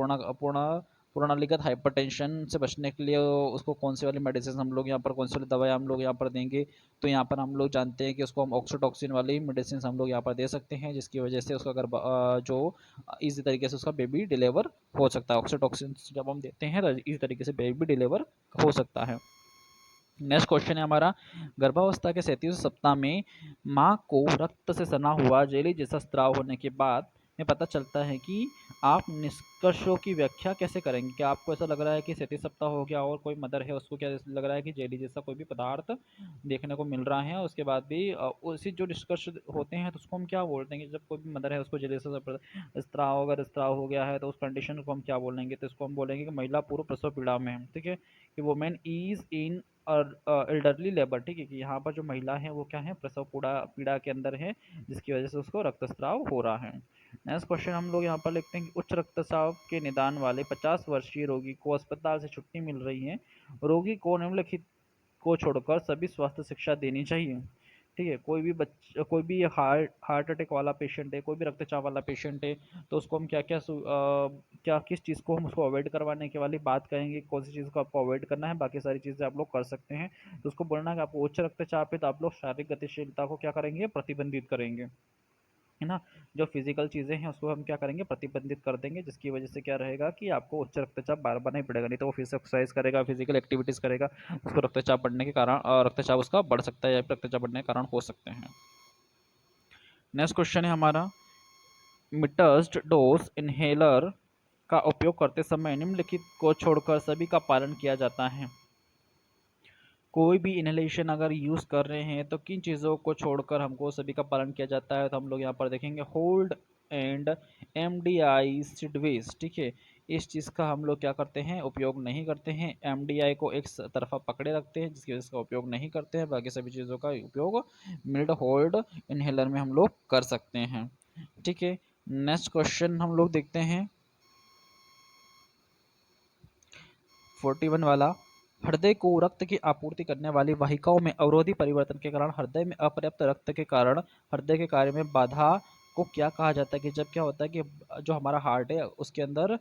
पूर्णालिगत हाइपरटेंशन से बचने के लिए उसको कौन सी वाली मेडिसिन हम लोग यहाँ पर, कौन सी वाली दवाई हम लोग यहाँ पर देंगे? तो यहाँ पर हम लोग जानते हैं कि उसको हम ऑक्सीटॉक्सिन वाली मेडिसिन हम लोग यहाँ पर दे सकते हैं, जिसकी वजह से उसका गर्भ जो इसी तरीके से उसका बेबी डिलीवर हो सकता है। ऑक्सीटॉक्सिन जब हम देते हैं तो इसी तरीके से बेबी डिलीवर हो सकता है। नेक्स्ट क्वेश्चन है हमारा, गर्भावस्था के 37 सप्ताह में माँ को रक्त से सना हुआ जेली जैसा स्त्राव होने के बाद में पता चलता है कि आप निष्कर्षों की व्याख्या कैसे करेंगे? क्या आपको ऐसा लग रहा है कि 37 सप्ताह हो गया और कोई मदर है उसको क्या लग रहा है कि जेली जैसा कोई भी पदार्थ देखने को मिल रहा है, उसके बाद भी उसी जो निष्कर्ष होते हैं तो उसको हम क्या बोलते हैं? कि जब कोई भी मदर है उसको जेली जैसा स्त्राव, अगर स्त्राव हो गया है तो उस कंडीशन को हम क्या बोलेंगे? तो इसको हम बोलेंगे कि महिला पूर्व प्रसव पीड़ा में है। ठीक है, कि वोमेन इज इन और एल्डरली लेबर। ठीक है, कि यहाँ पर जो महिला है वो क्या है? प्रसव पीड़ा के अंदर है, जिसकी वजह से उसको रक्तस्राव हो रहा है। नेक्स्ट क्वेश्चन हम लोग यहाँ पर लिखते हैं कि उच्च रक्तचाप के निदान वाले 50 वर्षीय रोगी को अस्पताल से छुट्टी मिल रही है। रोगी को निम्नलिखित को छोड़कर सभी स्वास्थ्य शिक्षा देनी चाहिए। ठीक है, कोई भी हार्ट अटैक वाला पेशेंट है, कोई भी रक्तचाप वाला पेशेंट है, तो उसको हम क्या किस चीज़ को हम उसको अवॉइड करवाने के वाली बात करेंगे, कौन सी चीज़ को आपको अवॉइड करना है, बाकी सारी चीज़ें आप लोग कर सकते हैं। तो उसको बोलना है कि आपको उच्च रक्तचाप है तो आप लोग शारीरिक गतिशीलता को क्या करेंगे? प्रतिबंधित करेंगे, है ना? जो फिजिकल चीज़ें हैं उसको हम क्या करेंगे? प्रतिबंधित कर देंगे, जिसकी वजह से क्या रहेगा कि आपको उच्च रक्तचाप बार बार नहीं बढ़ेगा। नहीं तो वो फिर से एक्सरसाइज करेगा, फिजिकल एक्टिविटीज़ करेगा, उसको रक्तचाप बढ़ने के कारण रक्तचाप उसका बढ़ सकता है या फिर रक्तचाप बढ़ने के कारण हो सकते हैं। नेक्स्ट क्वेश्चन है हमारा, मिटर्स्ड डोज इनहेलर का उपयोग करते समय निम्नलिखित को छोड़कर सभी का पालन किया जाता है। कोई भी इनहेलेशन अगर यूज़ कर रहे हैं तो किन चीज़ों को छोड़कर हमको सभी का पालन किया जाता है? तो हम लोग यहाँ पर देखेंगे होल्ड एंड MDI सिडवेज। ठीक है, इस चीज़ का हम लोग क्या करते हैं, उपयोग नहीं करते हैं। एमडीआई को एक तरफा पकड़े रखते हैं, जिसकी वजह से इसका उपयोग नहीं करते हैं। बाकी सभी चीज़ों का उपयोग मिड होल्ड इनहेलर में हम लोग कर सकते हैं। ठीक है, नेक्स्ट क्वेश्चन हम लोग देखते हैं 41 वाला। हृदय को रक्त की आपूर्ति करने वाली वाहिकाओं में अवरोधी परिवर्तन के कारण हृदय में अपर्याप्त रक्त के कारण हृदय के कार्य में बाधा को क्या कहा जाता है? कि जब क्या होता है कि जो हमारा हार्ट है उसके अंदर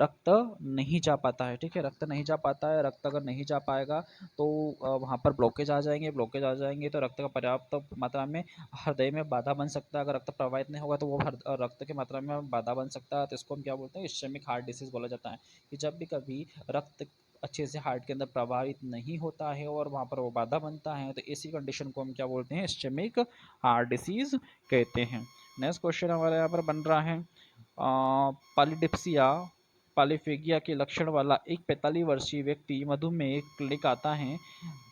रक्त नहीं जा पाता है। ठीक है, रक्त नहीं जा पाता है। रक्त अगर नहीं जा पाएगा तो वहाँ पर ब्लॉकेज आ जाएंगे। ब्लॉकेज आ जाएंगे तो रक्त का पर्याप्त मात्रा में हृदय में बाधा बन सकता है। अगर रक्त प्रवाहित नहीं होगा तो वो रक्त की मात्रा में बाधा बन सकता है। तो इसको हम क्या बोलते हैं, इस्केमिक हार्ट डिसीज बोला जाता है। कि जब भी कभी रक्त अच्छे से हार्ट के अंदर प्रवाहित नहीं होता है और वहाँ पर वो बाधा बनता है, तो इसी कंडीशन को हम क्या बोलते हैं, इस्केमिक हार्ट डिसीज कहते हैं। नेक्स्ट क्वेश्चन हमारे यहाँ पर बन रहा है पॉलीडिप्सिया पॉलीफेगिया के लक्षण वाला एक 45 वर्षीय व्यक्ति मधुमेह क्लिनिक आता है।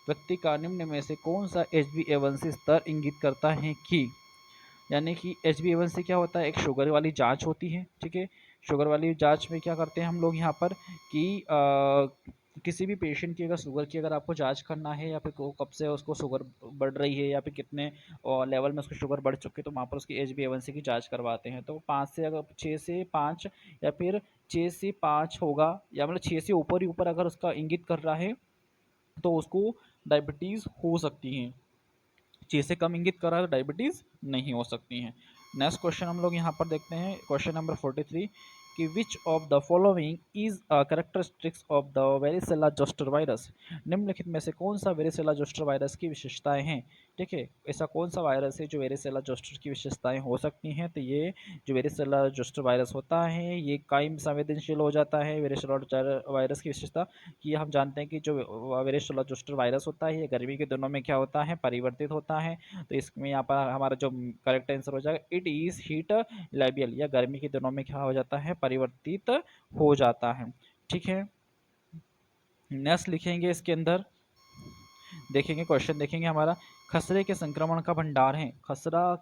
व्यक्ति का निम्न में से कौन सा HbA1c स्तर इंगित करता है कि, यानी कि HbA1c क्या होता है, एक शुगर वाली जांच होती है। ठीक है, शुगर वाली जांच में क्या करते हैं हम लोग यहाँ पर कि किसी भी पेशेंट की अगर शुगर की अगर आपको जांच करना है, या फिर कब से उसको शुगर बढ़ रही है, या फिर कितने लेवल में उसकी शुगर बढ़ चुकी है, तो वहाँ पर उसकी HbA1c की जांच करवाते हैं। तो 6 से 5 या फिर 6 से 5 होगा, या मतलब 6 से ऊपर ही ऊपर अगर उसका इंगित कर रहा है तो उसको डायबिटीज़ हो सकती है। 6 से कम इंगित कर रहा है तो डायबिटीज़ नहीं हो सकती हैं। नेक्स्ट क्वेश्चन हम लोग यहाँ पर देखते हैं, क्वेश्चन नंबर 43 कि which of the following is characteristics of the varicella zoster virus. निम्नलिखित में से कौन सा वेरिसेला जोस्टर वायरस की विशेषताएं हैं? ठीक है, ऐसा कौन सा वायरस है जो वेरिसेला जोस्टर की विशेषताएं हो सकती हैं? तो ये जो वेरिसेला जोस्टर वायरस होता है ये कायम संवेदनशील हो जाता है। वेरिसेला वायरस की विशेषता कि हम जानते हैं कि जो वेरिसेला जोस्टर वायरस होता है ये गर्मी के दिनों में क्या होता है, परिवर्तित होता है। तो इसमें यहाँ पर हमारा जो करेक्ट आंसर हो जाएगा, इट इज़ हीट लेबियल, या गर्मी के दिनों में क्या हो जाता है, परिवर्तित हो जाता है। ठीक है, नेक्स्ट लिखेंगे इसके अंदर, देखेंगे क्वेश्चन देखेंगे हमारा, खसरे के संक्रमण का भंडार है। खसरा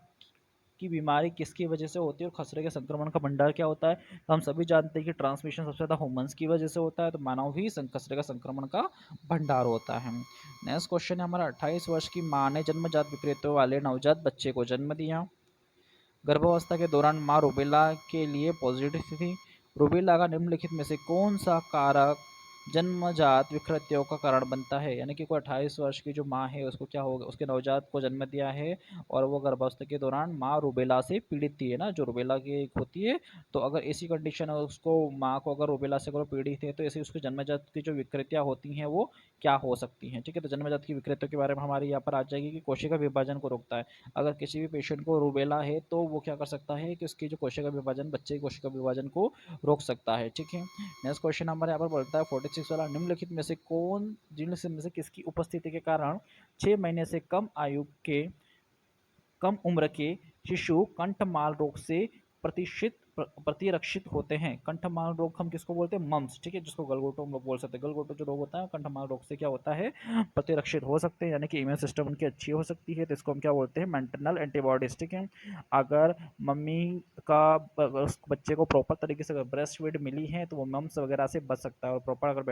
की बीमारी किसकी वजह से होती है और खसरे के संक्रमण का भंडार क्या होता है? तो हम सभी जानते हैं कि ट्रांसमिशन सबसे ज़्यादा ह्यूमंस की वजह से होता है, तो मानव ही खसरे का संक्रमण का भंडार होता है। नेक्स्ट क्वेश्चन है हमारा, 28 वर्ष की माँ ने जन्मजात विकृतियों वाले नवजात बच्चे को जन्म दिया। गर्भावस्था के दौरान माँ रूबेला के लिए पॉजिटिव थी। रूबेला का निम्नलिखित में से कौन सा कारक जन्मजात विकृतियों का कारण बनता है? यानी कि कोई 28 वर्ष की जो माँ है उसको क्या होगा, उसके नवजात को जन्म दिया है और वो गर्भावस्था के दौरान माँ रूबेला से पीड़ित थी, है ना, जो रूबेला की एक होती है। तो अगर ऐसी कंडीशन है उसको, माँ को अगर रूबेला से अगर पीड़ित है, तो ऐसी उसकी जन्मजात की जो विकृतियाँ होती हैं वो क्या हो सकती हैं? ठीक है, तो जन्मजात की विकृतियों के बारे में हमारे यहाँ पर आ जाएगी कि कोशिका विभाजन को रोकता है। अगर किसी भी पेशेंट को रूबेला है तो वो क्या कर सकता है कि उसकी जो कोशिका विभाजन, बच्चे की कोशिका विभाजन को रोक सकता है। ठीक है, नेक्स्ट क्वेश्चन हमारे यहाँ पर बोलता है 46 वाला, निम्नलिखित में से कौन, जिनमें से किसकी उपस्थिति के कारण 6 महीने से कम उम्र के शिशु कंठमाल रोग से प्रतिरक्षित होते हैं? कंठमाल रोग हम किसको बोलते हैं, मम्स। ठीक है, जिसको गलगोटो हम लोग बोल सकते हैं। गलगोटो जो रोग होता है कंठमाल रोग से क्या होता है, प्रतिरक्षित हो सकते हैं, यानी कि इम्यून सिस्टम उनकी अच्छी हो सकती है। तो इसको हम क्या बोलते हैं, मेंटेनल एंटीबॉडीज। ठीक है, अगर मम्मी का उस बच्चे को प्रॉपर तरीके से अगर ब्रेस्ट फीड मिली है तो वो मम्स वगैरह से बच सकता है, और प्रॉपर अगर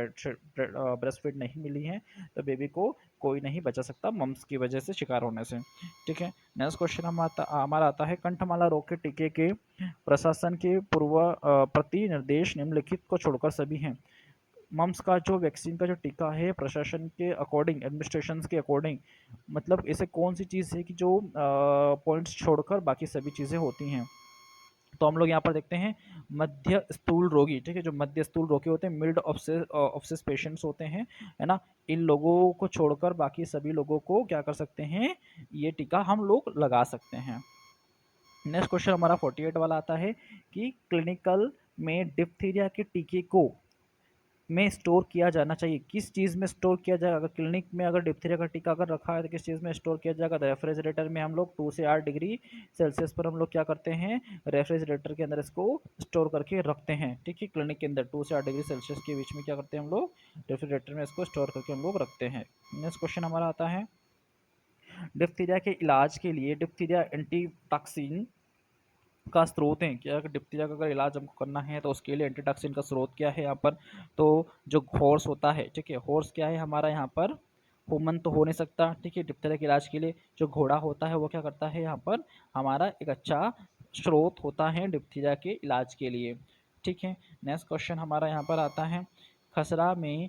ब्रेस्ट फीड नहीं मिली है तो बेबी को कोई नहीं बचा सकता मम्स की वजह से शिकार होने से। ठीक है, नेक्स्ट क्वेश्चन हमारा आता है, कंठमाला रोग के टीके के प्रशासन के पूर्व प्रति निर्देश निम्नलिखित को छोड़कर सभी हैं। मम्स का जो वैक्सीन का जो टीका है प्रशासन के अकॉर्डिंग, एडमिनिस्ट्रेशन के अकॉर्डिंग, मतलब ऐसे कौन सी चीज़ है कि जो पॉइंट्स छोड़कर बाकी सभी चीज़ें होती हैं? तो हम लोग यहाँ पर देखते हैं मध्य स्थूल रोगी। ठीक है, जो मध्य स्थूल रोगी होते हैं, मिल्ड ऑप्सिस पेशेंट्स होते हैं, है ना, इन लोगों को छोड़कर बाकी सभी लोगों को क्या कर सकते हैं, ये टीका हम लोग लगा सकते हैं। नेक्स्ट क्वेश्चन हमारा 48 वाला आता है कि क्लिनिकल में डिप्थीरिया के टीके को में स्टोर किया जाना चाहिए, किस चीज़ में स्टोर किया जाएगा? अगर क्लिनिक में अगर डिप्थीरिया का टीका अगर रखा है तो किस चीज़ में स्टोर किया जाएगा? रेफ्रिजरेटर में हम लोग 2 से 8 डिग्री सेल्सियस पर हम लोग क्या करते हैं, रेफ्रिजरेटर के अंदर इसको स्टोर करके रखते हैं। ठीक है, क्लिनिक के अंदर 2 से 8 डिग्री सेल्सियस के बीच में क्या करते हैं हम लोग, रेफ्रिजरेटर में इसको स्टोर करके हम लोग रखते हैं। नेक्स्ट क्वेश्चन हमारा आता है, डिप्थीरिया के इलाज के लिए डिप्थीरिया एंटीटॉक्सिन का स्रोत हैं क्या, डिप्थीरिया का अगर इलाज हमको करना है तो उसके लिए एंटीटॉक्सिन का स्रोत क्या है यहाँ पर, तो जो हॉर्स होता है, ठीक है, हॉर्स क्या है हमारा यहाँ पर, ह्यूमन तो हो नहीं सकता, ठीक है, डिप्थीरिया के इलाज के लिए जो घोड़ा होता है वो क्या करता है यहाँ पर, हमारा एक अच्छा स्रोत होता है डिप्थीरिया के इलाज के लिए, ठीक है। नेक्स्ट क्वेश्चन हमारा यहाँ पर आता है, खसरा में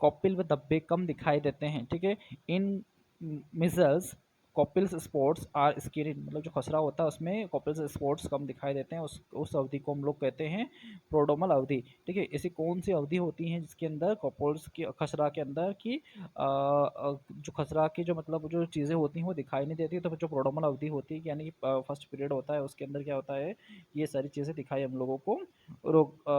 कॉपिल व धब्बे कम दिखाई देते हैं, ठीक है। इन मिजल्स कॉपिल्स स्पॉट्स आर स्किन, मतलब जो खसरा होता है उसमें कॉपिल्स स्पॉट्स कम दिखाई देते हैं, उस अवधि को हम लोग कहते हैं प्रोड्रोमल अवधि, ठीक है। ऐसी कौन सी अवधि होती है जिसके अंदर कॉपल्स की खसरा के अंदर की जो खसरा की जो मतलब जो चीज़ें होती हैं वो दिखाई नहीं देती, तो जो प्रोड्रोमल अवधि होती है यानी कि फर्स्ट पीरियड होता है उसके अंदर क्या होता है, ये सारी चीज़ें दिखाई हम लोगों को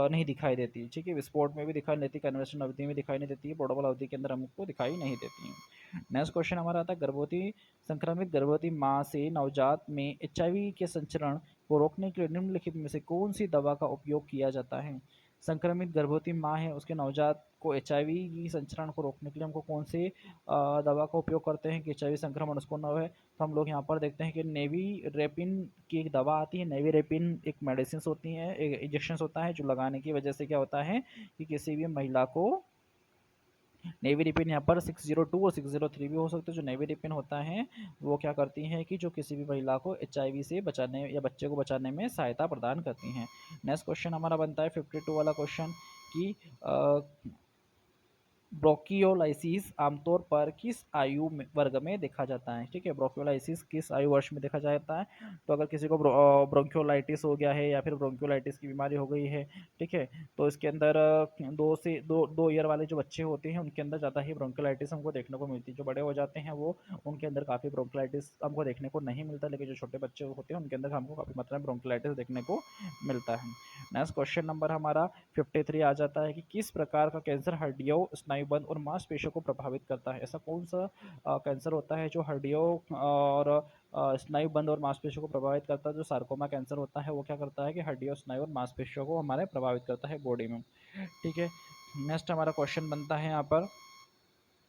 नहीं दिखाई देती, ठीक है। विस्फोट में भी दिखाई नहीं देती, कन्वर्शन अवधि में दिखाई नहीं देती है, प्रोड्रोमल अवधि के अंदर हमको दिखाई नहीं देती है। नेक्स्ट क्वेश्चन हमारा आता है, गर्भवती संक्रमित गर्भवती माँ से नवजात में एचआईवी के संचरण को रोकने के लिए निम्नलिखित में से कौन सी दवा का उपयोग किया जाता है। संक्रमित गर्भवती माँ है उसके नवजात को एचआईवी की संचरण को रोकने के लिए हमको कौन से दवा का उपयोग करते हैं कि एचआईवी संक्रमण उसको न हो, तो हम लोग यहाँ पर देखते हैं कि नेवी रेपिन की एक दवा आती है, नेवी रेपिन एक मेडिसिन होती है, एक इंजेक्शन होता है जो लगाने की वजह से क्या होता है कि किसी भी महिला को, नेवी रिपिन यहाँ पर 602 और 603 भी हो सकते हैं, जो नेवी रिपिन होता है वो क्या करती हैं कि जो किसी भी महिला को एचआईवी से बचाने या बच्चे को बचाने में सहायता प्रदान करती हैं। नेक्स्ट क्वेश्चन हमारा बनता है 52 वाला क्वेश्चन कि ब्रोंकियोलाइसिस आमतौर पर किस आयु वर्ग में देखा जाता है, ठीक है। ब्रोंकियोलाइसिस किस आयु वर्ष में देखा जाता है, तो अगर किसी को ब्रोंकियोलाइटिस हो गया है या फिर ब्रोंकियोलाइटिस की बीमारी हो गई है, ठीक है, तो इसके अंदर दो ईयर वाले जो बच्चे होते हैं उनके अंदर ज़्यादा ही ब्रोंकियोलाइटिस हमको देखने को मिलती है। जो बड़े हो जाते हैं वो उनके अंदर काफ़ी ब्रोंकियोलाइटिस हमको देखने को नहीं मिलता, लेकिन जो छोटे बच्चे होते हैं उनके अंदर हमको काफ़ी मात्रा में ब्रोंकियोलाइटिस देखने को मिलता है। नेक्स्ट क्वेश्चन नंबर हमारा 53 आ जाता है कि किस प्रकार का कैंसर हड्डियों, स्नायुबंध और मांसपेशियों को प्रभावित करता है। ऐसा कौन सा कैंसर होता है जो हड्डियों और स्नायुबंध और मांसपेशियों को प्रभावित करता है। जो सार्कोमा कैंसर होता है वो क्या करता है कि हड्डियों, स्नायु और मांसपेशियों को हमारे प्रभावित करता है बॉडी में, ठीक है। नेक्स्ट हमारा क्वेश्चन बनता है यहाँ पर,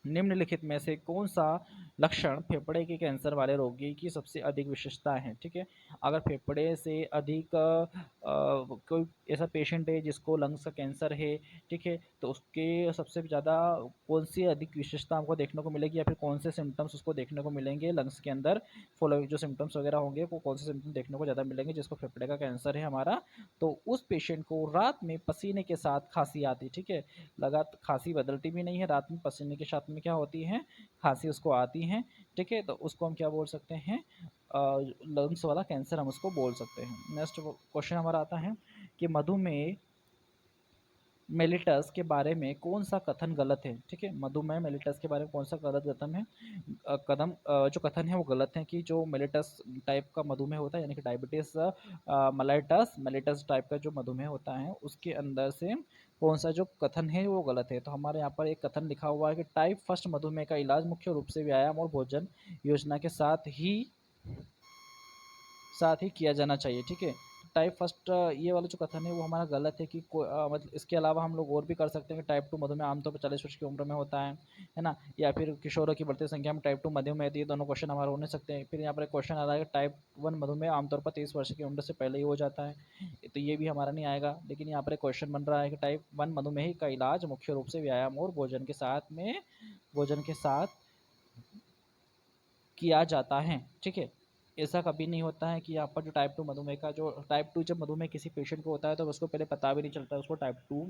निम्नलिखित में से कौन सा लक्षण फेफड़े के कैंसर वाले रोगी की सबसे अधिक विशेषता है, ठीक है। अगर फेफड़े से अधिक कोई ऐसा पेशेंट है जिसको लंग्स का कैंसर है, ठीक है, तो उसके सबसे ज़्यादा कौन सी अधिक विशेषता हमको देखने को मिलेगी या फिर कौन से सिम्टम्स उसको देखने को मिलेंगे लंग्स के अंदर, फॉलोइंग जो सिम्टम्स वगैरह होंगे वो कौन से सिम्टम्स देखने को ज़्यादा मिलेंगे जिसको फेफड़े का कैंसर है हमारा, तो उस पेशेंट को रात में पसीने के साथ खांसी आती, ठीक है। लगातार खांसी बदलती भी नहीं है, रात में पसीने के साथ में क्या होती है, खांसी उसको आती है, ठीक है, तो उसको हम क्या बोल सकते हैं, लंग्स वाला कैंसर हम उसको बोल सकते हैं। नेक्स्ट क्वेश्चन हमारा आता है कि मधुमेह मेलिटस के बारे में कौन सा कथन गलत है, ठीक है। मधुमेह मेलिटस के बारे में कौन सा गलत कथन है, जो कथन है वो गलत है कि जो मेलिटस टाइप का मधुमेह होता है यानी कि डायबिटीज मेलिटस मेलिटस टाइप का जो मधुमेह होता है उसके अंदर से कौन सा जो कथन है वो गलत है। तो हमारे यहाँ पर एक कथन लिखा हुआ है कि टाइप फर्स्ट मधुमेह का इलाज मुख्य रूप से व्यायाम और भोजन योजना के साथ ही किया जाना चाहिए, ठीक है। टाइप फर्स्ट ये वाला जो कथन है वो हमारा गलत है कि मतलब इसके अलावा हम लोग और भी कर सकते हैं कि टाइप 2 मधुमेह आमतौर पर 40 वर्ष की उम्र में होता है ना, या फिर किशोरों की बढ़ती संख्या में टाइप 2 मधुमेह, ये दोनों क्वेश्चन हमारे हो नहीं सकते हैं। फिर यहाँ पर एक क्वेश्चन आ रहा है कि टाइप 1 मधुमेह आमतौर पर 30 वर्ष की उम्र से पहले ही हो जाता है, तो ये भी हमारा नहीं आएगा। लेकिन यहाँ पर एक क्वेश्चन बन रहा है कि टाइप 1 मधुमेह का इलाज मुख्य रूप से व्यायाम और भोजन के साथ किया जाता है, ठीक है। ऐसा कभी नहीं होता है कि यहाँ पर जो टाइप 2 मधुमेह का जो टाइप 2 जब मधुमेह किसी पेशेंट को होता है तो उसको पहले पता भी नहीं चलता है उसको टाइप 2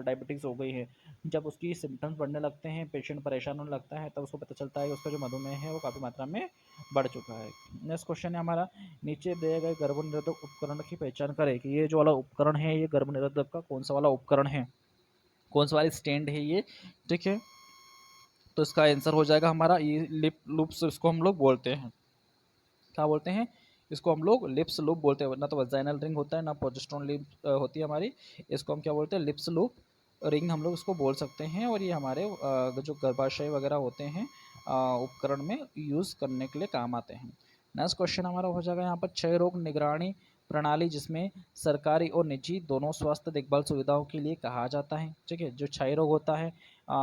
डायबिटीज़ हो गई है। जब उसकी सिम्टम्स बढ़ने लगते हैं, पेशेंट परेशान होने लगता है, तब उसको पता चलता है कि उसका जो मधुमेह है वो काफ़ी मात्रा में बढ़ चुका है। नेक्स्ट क्वेश्चन है हमारा, नीचे दिए गए गर्भनिरोधक उपकरण की पहचान करें कि ये जो वाला उपकरण है ये गर्भनिरोधक का कौन सा वाला उपकरण है, कौन सा वाला स्टैंड है ये, ठीक है। तो इसका आंसर हो जाएगा हमारा ये लिप लूप्स, इसको हम लोग बोलते हैं, क्या बोलते हैं, इसको हम लोग लिप्स लूप बोलते हैं। ना तो वजाइनल रिंग होता है ना प्रोजेस्टेरोन लिप होती है हमारी, इसको हम क्या बोलते हैं, लिप्स लूप रिंग हम लोग इसको बोल सकते हैं। और ये हमारे जो गर्भाशय वगैरह होते हैं उपकरण में यूज़ करने के लिए काम आते हैं। नेक्स्ट क्वेश्चन हमारा हो जाएगा यहाँ पर, क्षय रोग निगरानी प्रणाली जिसमें सरकारी और निजी दोनों स्वास्थ्य देखभाल सुविधाओं के लिए कहा जाता है, ठीक है। जो क्षय रोग होता है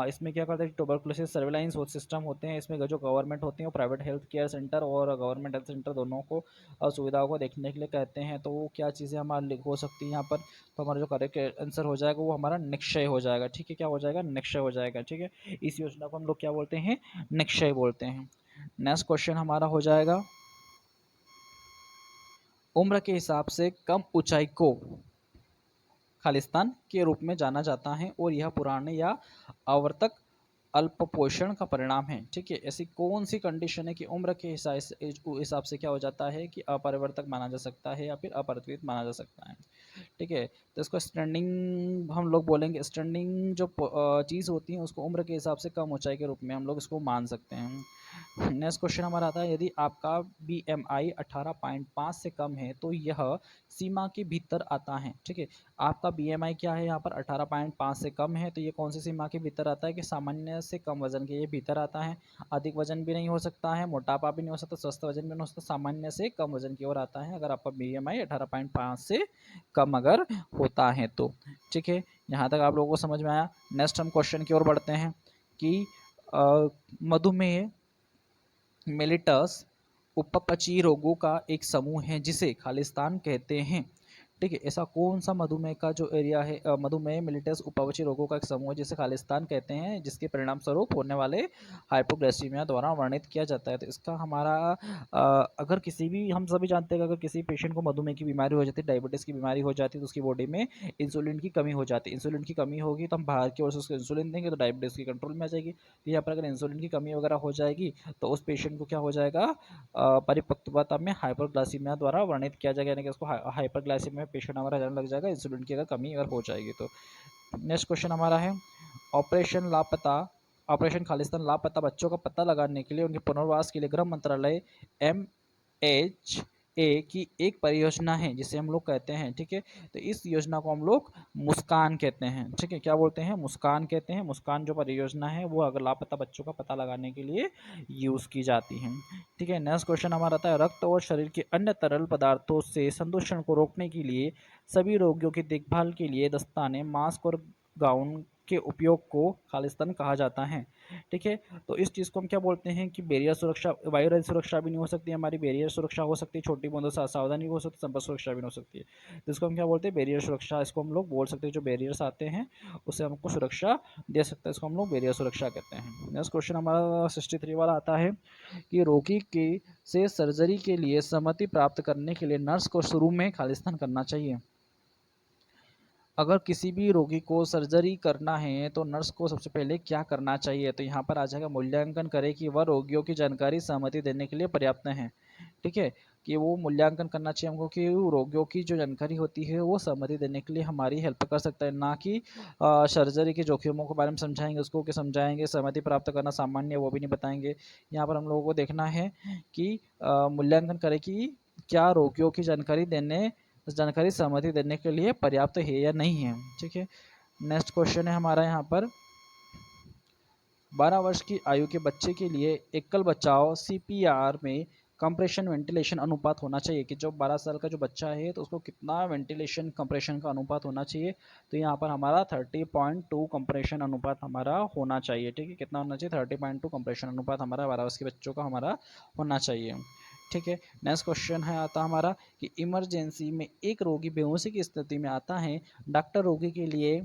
इसमें क्या करते हैं, ट्यूबरकुलोसिस सर्विलांस सिस्टम होते हैं। इसमें जो गवर्नमेंट होते हैं वो प्राइवेट हेल्थ केयर सेंटर और गवर्नमेंट हेल्थ सेंटर दोनों को सुविधाओं को देखने के लिए कहते हैं। तो वो क्या चीज़ें हमारे हो सकती हैं यहाँ पर, तो हमारा जो करेक्ट आंसर हो जाएगा वो हमारा निक्षय हो जाएगा। ठीक है, क्या हो जाएगा, निक्षय हो जाएगा। ठीक है, इस योजना को हम लोग क्या बोलते हैं, निक्षय बोलते हैं। नेक्स्ट क्वेश्चन हमारा हो जाएगा, उम्र के हिसाब से कम ऊंचाई को खालिस्तान के रूप में जाना जाता है और यह पुराने या आवर्तक अल्पपोषण का परिणाम है। ठीक है, ऐसी कौन सी कंडीशन है कि उम्र के हिसाब से क्या हो जाता है कि अपरिवर्तक माना जा सकता है या फिर अपरिवर्तित माना जा सकता है। ठीक है, तो इसको स्टैंडिंग हम लोग बोलेंगे। स्टैंडिंग जो चीज़ होती है उसको उम्र के हिसाब से कम ऊंचाई के रूप में हम लोग इसको मान सकते हैं। नेक्स्ट क्वेश्चन हमारा आता है, यदि आपका BMI 18.5 से कम है तो यह सीमा के भीतर आता है। ठीक है, आपका BMI क्या है यहाँ पर, 18.5 से कम है, तो ये कौन सी सीमा के भीतर आता है कि सामान्य से कम वजन के ये भीतर आता है। अधिक वजन भी नहीं हो सकता है, मोटापा भी नहीं हो सकता, स्वस्थ वजन भी नहीं हो सकता, सामान्य से कम वजन की ओर आता है अगर आपका BMI 18.5 से कम अगर होता है तो। ठीक है, यहाँ तक आप लोगों को समझ में आया। नेक्स्ट हम क्वेश्चन की ओर बढ़ते हैं कि मधुमेह मेलिटस उपपची रोगों का एक समूह है जिसे खालिस्तान कहते हैं। ठीक है, ऐसा कौन सा मधुमेह का जो एरिया है, मधुमेह मेलिटस उपपची रोगों का एक समूह है जिसे खालिस्तान कहते हैं, जिसके परिणाम स्वरूप होने वाले हाइपोग्लाइसीमिया द्वारा वर्णित किया जाता है। तो इसका हमारा अगर किसी भी, हम सभी जानते हैं कि अगर किसी पेशेंट को मधुमेह की बीमारी हो जाती है, डायबिटीज़ की बीमारी हो जाती है, तो उसकी बॉडी में इंसुलिन की कमी हो जाती है। इंसुलिन की कमी होगी तो हम बाहर की ओर से उसको इंसुलिन देंगे तो डायबिटीज़ की कंट्रोल में आ जाएगी। तो यहाँ पर अगर इंसुलिन की कमी वगैरह हो जाएगी तो उस पेशेंट को क्या हो जाएगा, परिपक्वता में हाइपरग्लाइसीमिया द्वारा वर्णित किया जाएगा, यानी कि उसको हाइपरग्लाइसीमिया में पेशेंट हमारा जाने लग जाएगा, इंसुलिन की अगर कमी अगर हो जाएगी तो। नेक्स्ट क्वेश्चन हमारा है, ऑपरेशन खालिस्तान लापता बच्चों का पता लगाने के लिए उनके पुनर्वास के लिए गृह मंत्रालय MHA की एक परियोजना है जिसे हम लोग कहते हैं। ठीक है, तो इस योजना को हम लोग मुस्कान कहते हैं। ठीक है, क्या बोलते हैं, मुस्कान कहते हैं। मुस्कान जो परियोजना है वो अगर लापता बच्चों का पता लगाने के लिए यूज़ की जाती है। ठीक है, नेक्स्ट क्वेश्चन हमारा आता है, रक्त और शरीर के अन्य तरल पदार्थों से संदूषण को रोकने के लिए सभी रोगियों की देखभाल के लिए दस्ताने, मास्क और गाउन के उपयोग को खालिस्तान कहा जाता है। ठीक है, तो इस चीज़ को हम क्या बोलते हैं कि बैरियर सुरक्षा, वायु रहित सुरक्षा भी नहीं हो सकती हमारी, बैरियर सुरक्षा हो सकती है, छोटी बूंदों से सावधानी हो सकती है, संपर्क सुरक्षा भी नहीं हो सकती है। तो इसको हम क्या बोलते हैं, बैरियर सुरक्षा, इसको हम लोग बोल सकते हैं। जो बैरियर्स आते हैं उससे हमको सुरक्षा दे सकता है, इसको हम लोग बैरियर सुरक्षा कहते हैं। नेक्स्ट क्वेश्चन हमारा 63 वाला आता है कि रोगी के से सर्जरी के लिए सहमति प्राप्त करने के लिए नर्स को शुरू में खालिस्तान करना चाहिए। अगर किसी भी रोगी को सर्जरी करना है तो नर्स को सबसे पहले क्या करना चाहिए, तो यहाँ पर आ जाएगा, मूल्यांकन करें कि वह रोगियों की जानकारी सहमति देने के लिए पर्याप्त है। ठीक है, कि वो मूल्यांकन करना चाहिए हमको कि रोगियों की जो जानकारी होती है वो सहमति देने के लिए हमारी हेल्प कर सकता है, ना कि सर्जरी के जोखिमों के बारे में समझाएंगे उसको, कि समझाएंगे सहमति प्राप्त करना सामान्य वो भी नहीं बताएंगे। यहाँ पर हम लोगों को देखना है कि मूल्यांकन करें कि क्या रोगियों की जानकारी सहमति देने के लिए पर्याप्त है या नहीं है। ठीक है, नेक्स्ट क्वेश्चन है हमारा यहाँ पर, 12 वर्ष की आयु के बच्चे के लिए एकल बचाव CPR में कंप्रेशन वेंटिलेशन अनुपात होना चाहिए कि जो 12 साल का जो बच्चा है तो उसको कितना वेंटिलेशन कंप्रेशन का अनुपात होना चाहिए। तो यहाँ पर हमारा 30.2 कंप्रेशन अनुपात हमारा होना चाहिए। ठीक है, कितना होना चाहिए, 30.2 कंप्रेशन अनुपात हमारा 12 वर्ष के बच्चों का हमारा होना चाहिए। ठीक है, नेक्स्ट क्वेश्चन है आता हमारा कि इमरजेंसी में एक रोगी बेहोशी की स्थिति में आता है, डॉक्टर रोगी के लिए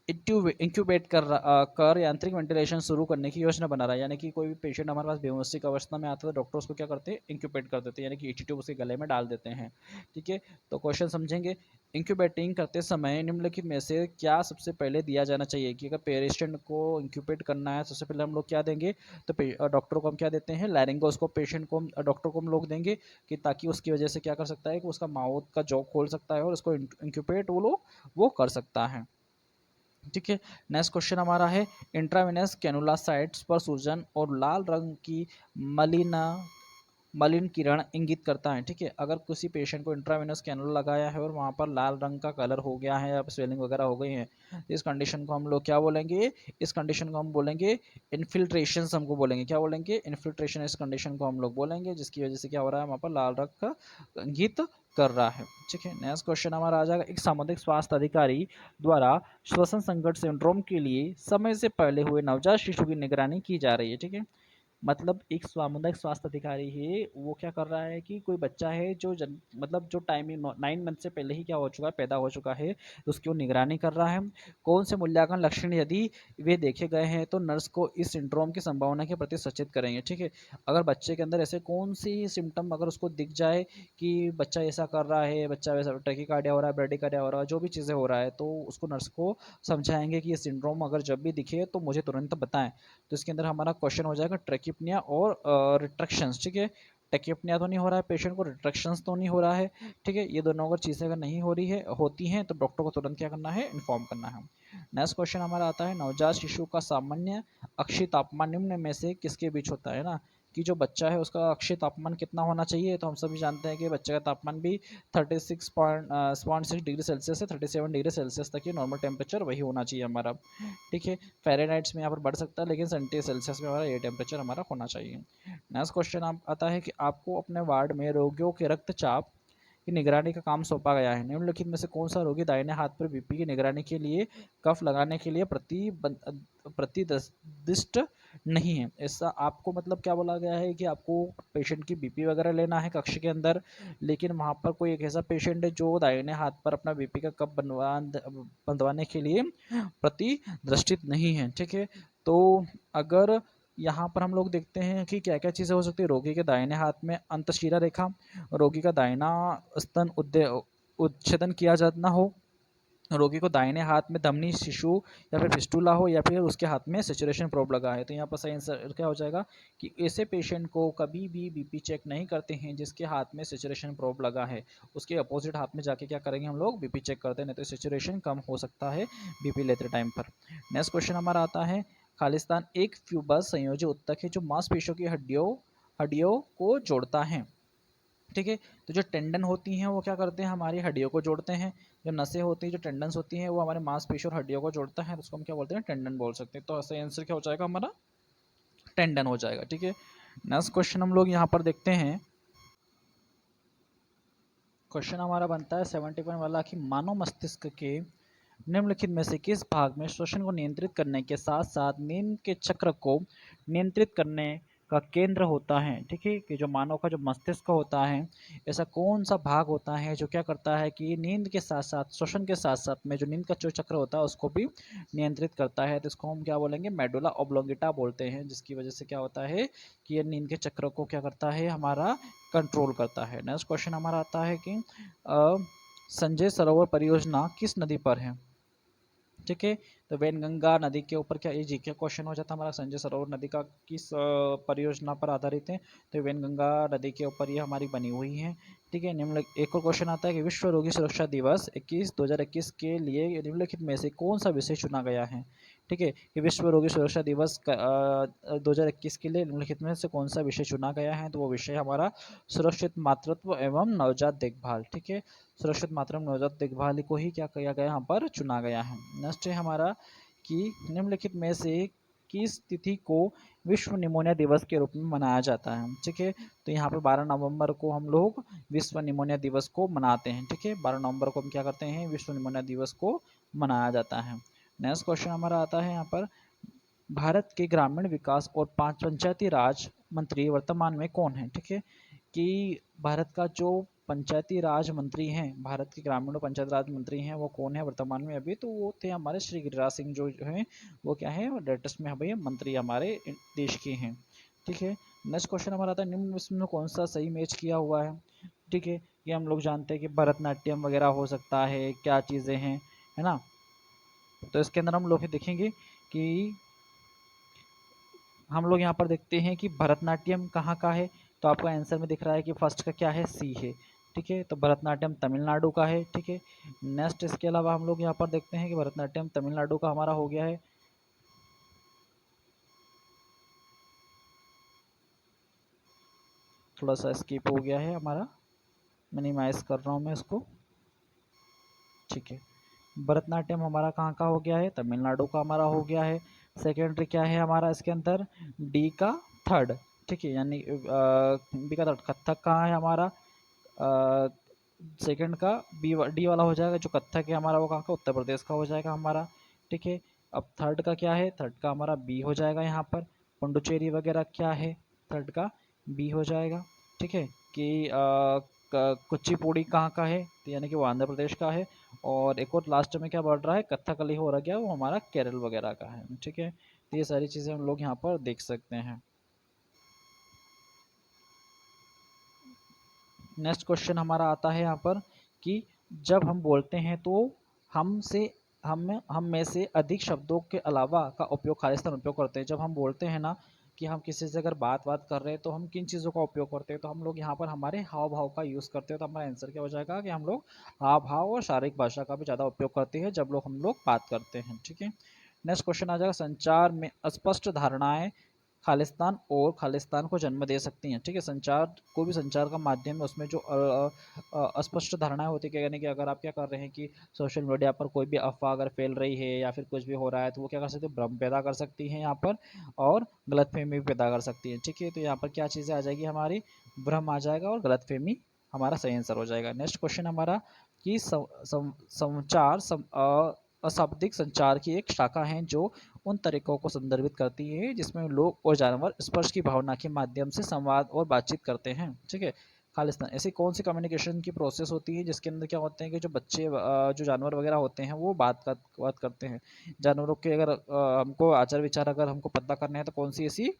इंक्यूबेट कर यांत्रिक वेंटिलेशन शुरू करने की योजना बना रहा है। यानी कि कोई भी पेशेंट हमारे पास बेहोशी की अवस्था में आता है तो डॉक्टर उसको क्या करते हैं, इंक्यूबेट कर देते हैं, यानी कि ET ट्यूब उसके गले में डाल देते हैं। ठीक है, तो क्वेश्चन समझेंगे, इंक्यूबेटिंग करते समय निम्नलिखित में से क्या सबसे पहले दिया जाना चाहिए, कि अगर पेशेंट को इंक्यूबेट करना है सबसे पहले हम लोग क्या देंगे, तो डॉक्टर को हम क्या देते हैं, लैरिंगोस्कोप पेशेंट को डॉक्टर को हम लोग देंगे, कि ताकि उसकी वजह से क्या कर सकता है कि उसका माउथ का जॉ खोल सकता है और उसको इंक्यूबेट वो कर सकता है। ठीक है, नेक्स्ट क्वेश्चन हमारा है, इंट्रावेनस कैनुला साइट्स पर सूजन और लाल रंग की मलिना मलिन किरण इंगित करता है। ठीक है, अगर किसी पेशेंट को इंट्रावेनस कैनुला लगाया है और वहाँ पर लाल रंग का कलर हो गया है या स्वेलिंग वगैरह हो गई है, इस कंडीशन को हम लोग क्या बोलेंगे, इस कंडीशन को हम बोलेंगे इन्फिल्ट्रेशन। हमको बोलेंगे क्या बोलेंगे, इन्फिल्ट्रेशन। इस कंडीशन को हम लोग बोलेंगे जिसकी वजह से क्या हो रहा है, वहाँ पर लाल रंग का इंगित कर रहा है। ठीक है, नेक्स्ट क्वेश्चन हमारा आ जाएगा, एक सामुदायिक स्वास्थ्य अधिकारी द्वारा श्वसन संकट सिंड्रोम के लिए समय से पहले हुए नवजात शिशु की निगरानी की जा रही है। ठीक है, मतलब एक सामुदायिक स्वास्थ्य अधिकारी है, वो क्या कर रहा है कि कोई बच्चा है जो मतलब जो टाइमिंग 9 मंथ से पहले ही क्या हो चुका है, पैदा हो चुका है, तो उसकी वो निगरानी कर रहा है। कौन से मूल्यांकन लक्षण यदि वे देखे गए हैं तो नर्स को इस सिंड्रोम की संभावना के प्रति सचेत करेंगे। ठीक है, अगर बच्चे के अंदर ऐसे कौन सी सिम्टम अगर उसको दिख जाए कि बच्चा ऐसा कर रहा है, बच्चा वैसा टैकीकार्डिया हो रहा है, ब्रेडिकार्डिया हो रहा है, जो भी चीज़ें हो रहा है, तो उसको नर्स को समझाएंगे कि ये सिंड्रोम अगर जब भी दिखे तो मुझे तुरंत बताएं। तो इसके अंदर हमारा क्वेश्चन हो जाएगा ट्रैकिपनिया और रिट्रैक्शंस। ठीक है, टैकिपनिया तो नहीं हो रहा है पेशेंट को, रिट्रैक्शंस तो नहीं हो रहा है। ठीक है, ये दोनों अगर चीज़ें अगर नहीं हो रही है होती हैं तो डॉक्टर को तुरंत क्या करना है, इन्फॉर्म करना है। नेक्स्ट क्वेश्चन हमारा आता है, नवजात शिशु का सामान्य अक्षीय तापमान निम्न में से किसके बीच होता है ना, कि जो बच्चा है उसका अक्षीय तापमान कितना होना चाहिए, तो हम सभी जानते हैं कि बच्चे का तापमान भी 36.6 डिग्री सेल्सियस से 37 डिग्री सेल्सियस तक ही नॉर्मल टेम्परेचर वही होना चाहिए हमारा। ठीक है, फ़ारेनहाइट्स में यहाँ पर बढ़ सकता है, लेकिन सेल्सियस में हमारा ये टेम्परेचर हमारा होना चाहिए। नेक्स्ट क्वेश्चन आप आता है कि आपको अपने वार्ड में रोगियों के रक्तचाप की निगरानी का काम सौंपा गया है, निम्नलिखित में से कौन सा रोगी दाहिने हाथ पर बीपी की निगरानी के लिए कफ लगाने के लिए प्रतिदिष्ट नहीं है। ऐसा आपको मतलब क्या बोला गया है कि आपको पेशेंट की बीपी वगैरह लेना है कक्ष के अंदर, लेकिन वहाँ पर कोई एक ऐसा पेशेंट है जो दाहिने हाथ पर अपना बीपी का कप बंधवाने के लिए प्रतिदृष्टित नहीं है। ठीक है, तो अगर यहाँ पर हम लोग देखते हैं कि क्या क्या चीज़ें हो सकती है, रोगी के दाहिने हाथ में अंतशिरा रेखा, रोगी का दाहिना स्तन उच्छेदन किया जाना हो, रोगी को दाहिने हाथ में धमनी शिशु या फिर फिस्टुला हो, या फिर उसके हाथ में सैचुरेशन प्रोब लगा है। तो यहाँ पर सही आंसर क्या हो जाएगा कि ऐसे पेशेंट को कभी भी बीपी चेक नहीं करते हैं जिसके हाथ में सैचुरेशन प्रोब लगा है, उसके अपोजिट हाथ में जाके क्या करेंगे हम लोग, बीपी चेक करते हैं, नहीं तो सैचुरेशन कम हो सकता है बीपी लेते टाइम पर। नेक्स्ट क्वेश्चन हमारा आता है, खालिस्तान एक फ्यूबस संयोजी उत्तक है जो मांसपेशियों की हड्डियों हड्डियों को जोड़ता है। ठीक है, तो जो टेंडन होती हैं वो क्या करते हैं, हमारी हड्डियों को जोड़ते हैं। जो नसें होती हैं, जो टेंडन्स होती हैं, वो हमारे मांसपेशी और हड्डियों को जोड़ता है, तो उसको हम क्या बोलते हैं, टेंडन बोल सकते हैं। तो ऐसा आंसर क्या हो जाएगा हमारा, टेंडन हो जाएगा। ठीक है, नेक्स्ट क्वेश्चन हम लोग यहाँ पर देखते हैं, क्वेश्चन हमारा बनता है 71 वाला कि मानव मस्तिष्क के निम्नलिखित में से किस भाग में श्वसन को नियंत्रित करने के साथ साथ नींद के चक्र को नियंत्रित करने का केंद्र होता है। ठीक है, कि जो मानव का जो मस्तिष्क होता है, ऐसा कौन सा भाग होता है जो क्या करता है कि नींद के साथ साथ श्वसन के साथ साथ में जो नींद का जो चक्र होता है उसको भी नियंत्रित करता है। तो इसको हम क्या बोलेंगे, मेडुला ऑब्लोंगेटा बोलते हैं, जिसकी वजह से क्या होता है कि ये नींद के चक्र को क्या करता है, हमारा कंट्रोल करता है। नेक्स्ट क्वेश्चन हमारा आता है कि संजय सरोवर परियोजना किस नदी पर है। ठीक है, तो वैनगंगा नदी के ऊपर, क्या ये जीके क्वेश्चन हो जाता है हमारा, संजय सरोवर नदी का किस परियोजना पर आधारित है, तो वैनगंगा नदी के ऊपर ये हमारी बनी हुई है। ठीक है, निम्नलिखित एक और क्वेश्चन आता है कि विश्व रोगी सुरक्षा दिवस 2021 के लिए निम्नलिखित में से कौन सा विषय चुना गया है। ठीक है, कि विश्व रोगी सुरक्षा दिवस 2021 के लिए निम्नलिखित में से कौन सा विषय चुना गया है, तो वो विषय हमारा सुरक्षित मातृत्व एवं नवजात देखभाल। ठीक है, सुरक्षित मातृत्व नवजात देखभाल को ही क्या किया गया, यहाँ पर चुना गया है। नेक्स्ट है हमारा कि निम्नलिखित में से किस तिथि को विश्व निमोनिया दिवस के रूप में मनाया जाता है। ठीक है, तो यहाँ पर 12 नवंबर को हम लोग विश्व निमोनिया दिवस को मनाते हैं। ठीक है, 12 नवंबर को हम क्या करते हैं, विश्व निमोनिया दिवस को मनाया जाता है। नेक्स्ट क्वेश्चन हमारा आता है यहाँ पर, भारत के ग्रामीण विकास और पंचायती राज मंत्री वर्तमान में कौन है। ठीक है, कि भारत का जो पंचायती राज मंत्री हैं, भारत के ग्रामीण और पंचायत राज मंत्री हैं, वो कौन है वर्तमान में अभी, तो वो थे हमारे श्री गिरिराज सिंह जो हैं, वो क्या है, लेटेस्ट में भाई मंत्री हमारे देश के हैं। ठीक है, नेक्स्ट क्वेश्चन हमारा आता है, निम्न में कौन सा सही मैच किया हुआ है। ठीक है, ये हम लोग जानते हैं कि भरतनाट्यम वगैरह हो सकता है, क्या चीज़ें हैं, है ना। तो इसके अंदर हम लोग देखेंगे कि हम लोग यहाँ पर देखते हैं कि भरतनाट्यम कहाँ का है, तो आपको आंसर में दिख रहा है कि फर्स्ट का क्या है, सी है। ठीक है, तो भरतनाट्यम तमिलनाडु का है। ठीक है, नेक्स्ट इसके अलावा हम लोग यहाँ पर देखते हैं कि भरतनाट्यम तमिलनाडु का हमारा हो गया है। थोड़ा सा स्किप हो गया है हमारा, मिनिमाइज कर रहा हूँ मैं इसको। ठीक है, भरतनाट्यम हमारा कहाँ का हो गया है, तमिलनाडु का हमारा हो गया है। सेकेंडरी क्या है हमारा इसके अंदर, डी का थर्ड। ठीक है, यानी बी का थर्ड। कथक कहाँ है हमारा, सेकंड का बी डी वाला हो जाएगा। जो कथक है हमारा वो कहाँ का, उत्तर प्रदेश का हो जाएगा हमारा। ठीक है, अब थर्ड का क्या है, थर्ड का हमारा बी हो जाएगा यहाँ पर। पुडुचेरी वगैरह क्या है, थर्ड का बी हो जाएगा। ठीक है, कि कुचिपुड़ी कहाँ का है, तो यानी कि वो आंध्र प्रदेश का है। और एक और लास्ट में क्या बढ़ रहा है, कथकली हो रहा गया, वो हमारा केरल वगैरह का है। ठीक है, तो ये सारी चीज़ें हम लोग यहाँ पर देख सकते हैं। नेक्स्ट क्वेश्चन हमारा आता है यहाँ पर कि जब हम बोलते हैं तो हमसे हम में से अधिक शब्दों के अलावा का उपयोग खालिस्तान उपयोग करते हैं। जब हम बोलते हैं ना कि हम किसी से अगर बात कर रहे हैं तो हम किन चीज़ों का उपयोग करते हैं, तो हम लोग यहाँ पर हमारे हाव भाव का यूज़ करते हैं। तो हमारा आंसर क्या हो जाएगा कि हम लोग हाव भाव और शारीरिक भाषा का भी ज़्यादा उपयोग करते हैं जब हम लोग बात करते हैं। ठीक है, नेक्स्ट क्वेश्चन आ जाएगा, संचार में अस्पष्ट धारणाएं खालिस्तान और खालिस्तान को जन्म दे सकती हैं। ठीक है, संचार को भी संचार का माध्यम है, उसमें जो अस्पष्ट धारणाएं होती है, यानी कि अगर आप क्या कर रहे हैं कि सोशल मीडिया पर कोई भी अफवाह अगर फैल रही है या फिर कुछ भी हो रहा है, तो वो क्या कर सकते हैं, भ्रम पैदा कर सकती हैं यहाँ पर, और गलतफहमी भी पैदा कर सकती है। ठीक है, तो यहाँ पर क्या चीज़ें आ जाएगी हमारी, भ्रम आ जाएगा और गलतफहमी हमारा सही आंसर हो जाएगा। नेक्स्ट क्वेश्चन हमारा कि संचार अशाब्दिक संचार की एक शाखा है जो उन तरीकों को संदर्भित करती है जिसमें लोग और जानवर स्पर्श की भावना के माध्यम से संवाद और बातचीत करते हैं। ठीक है, खालिस्तान ऐसी कौन सी कम्युनिकेशन की प्रोसेस होती है जिसके अंदर क्या होते हैं कि जो बच्चे जो जानवर वगैरह होते हैं वो बात करते हैं। जानवरों के अगर हमको आचार विचार अगर हमको पता करना है तो कौन सी ऐसी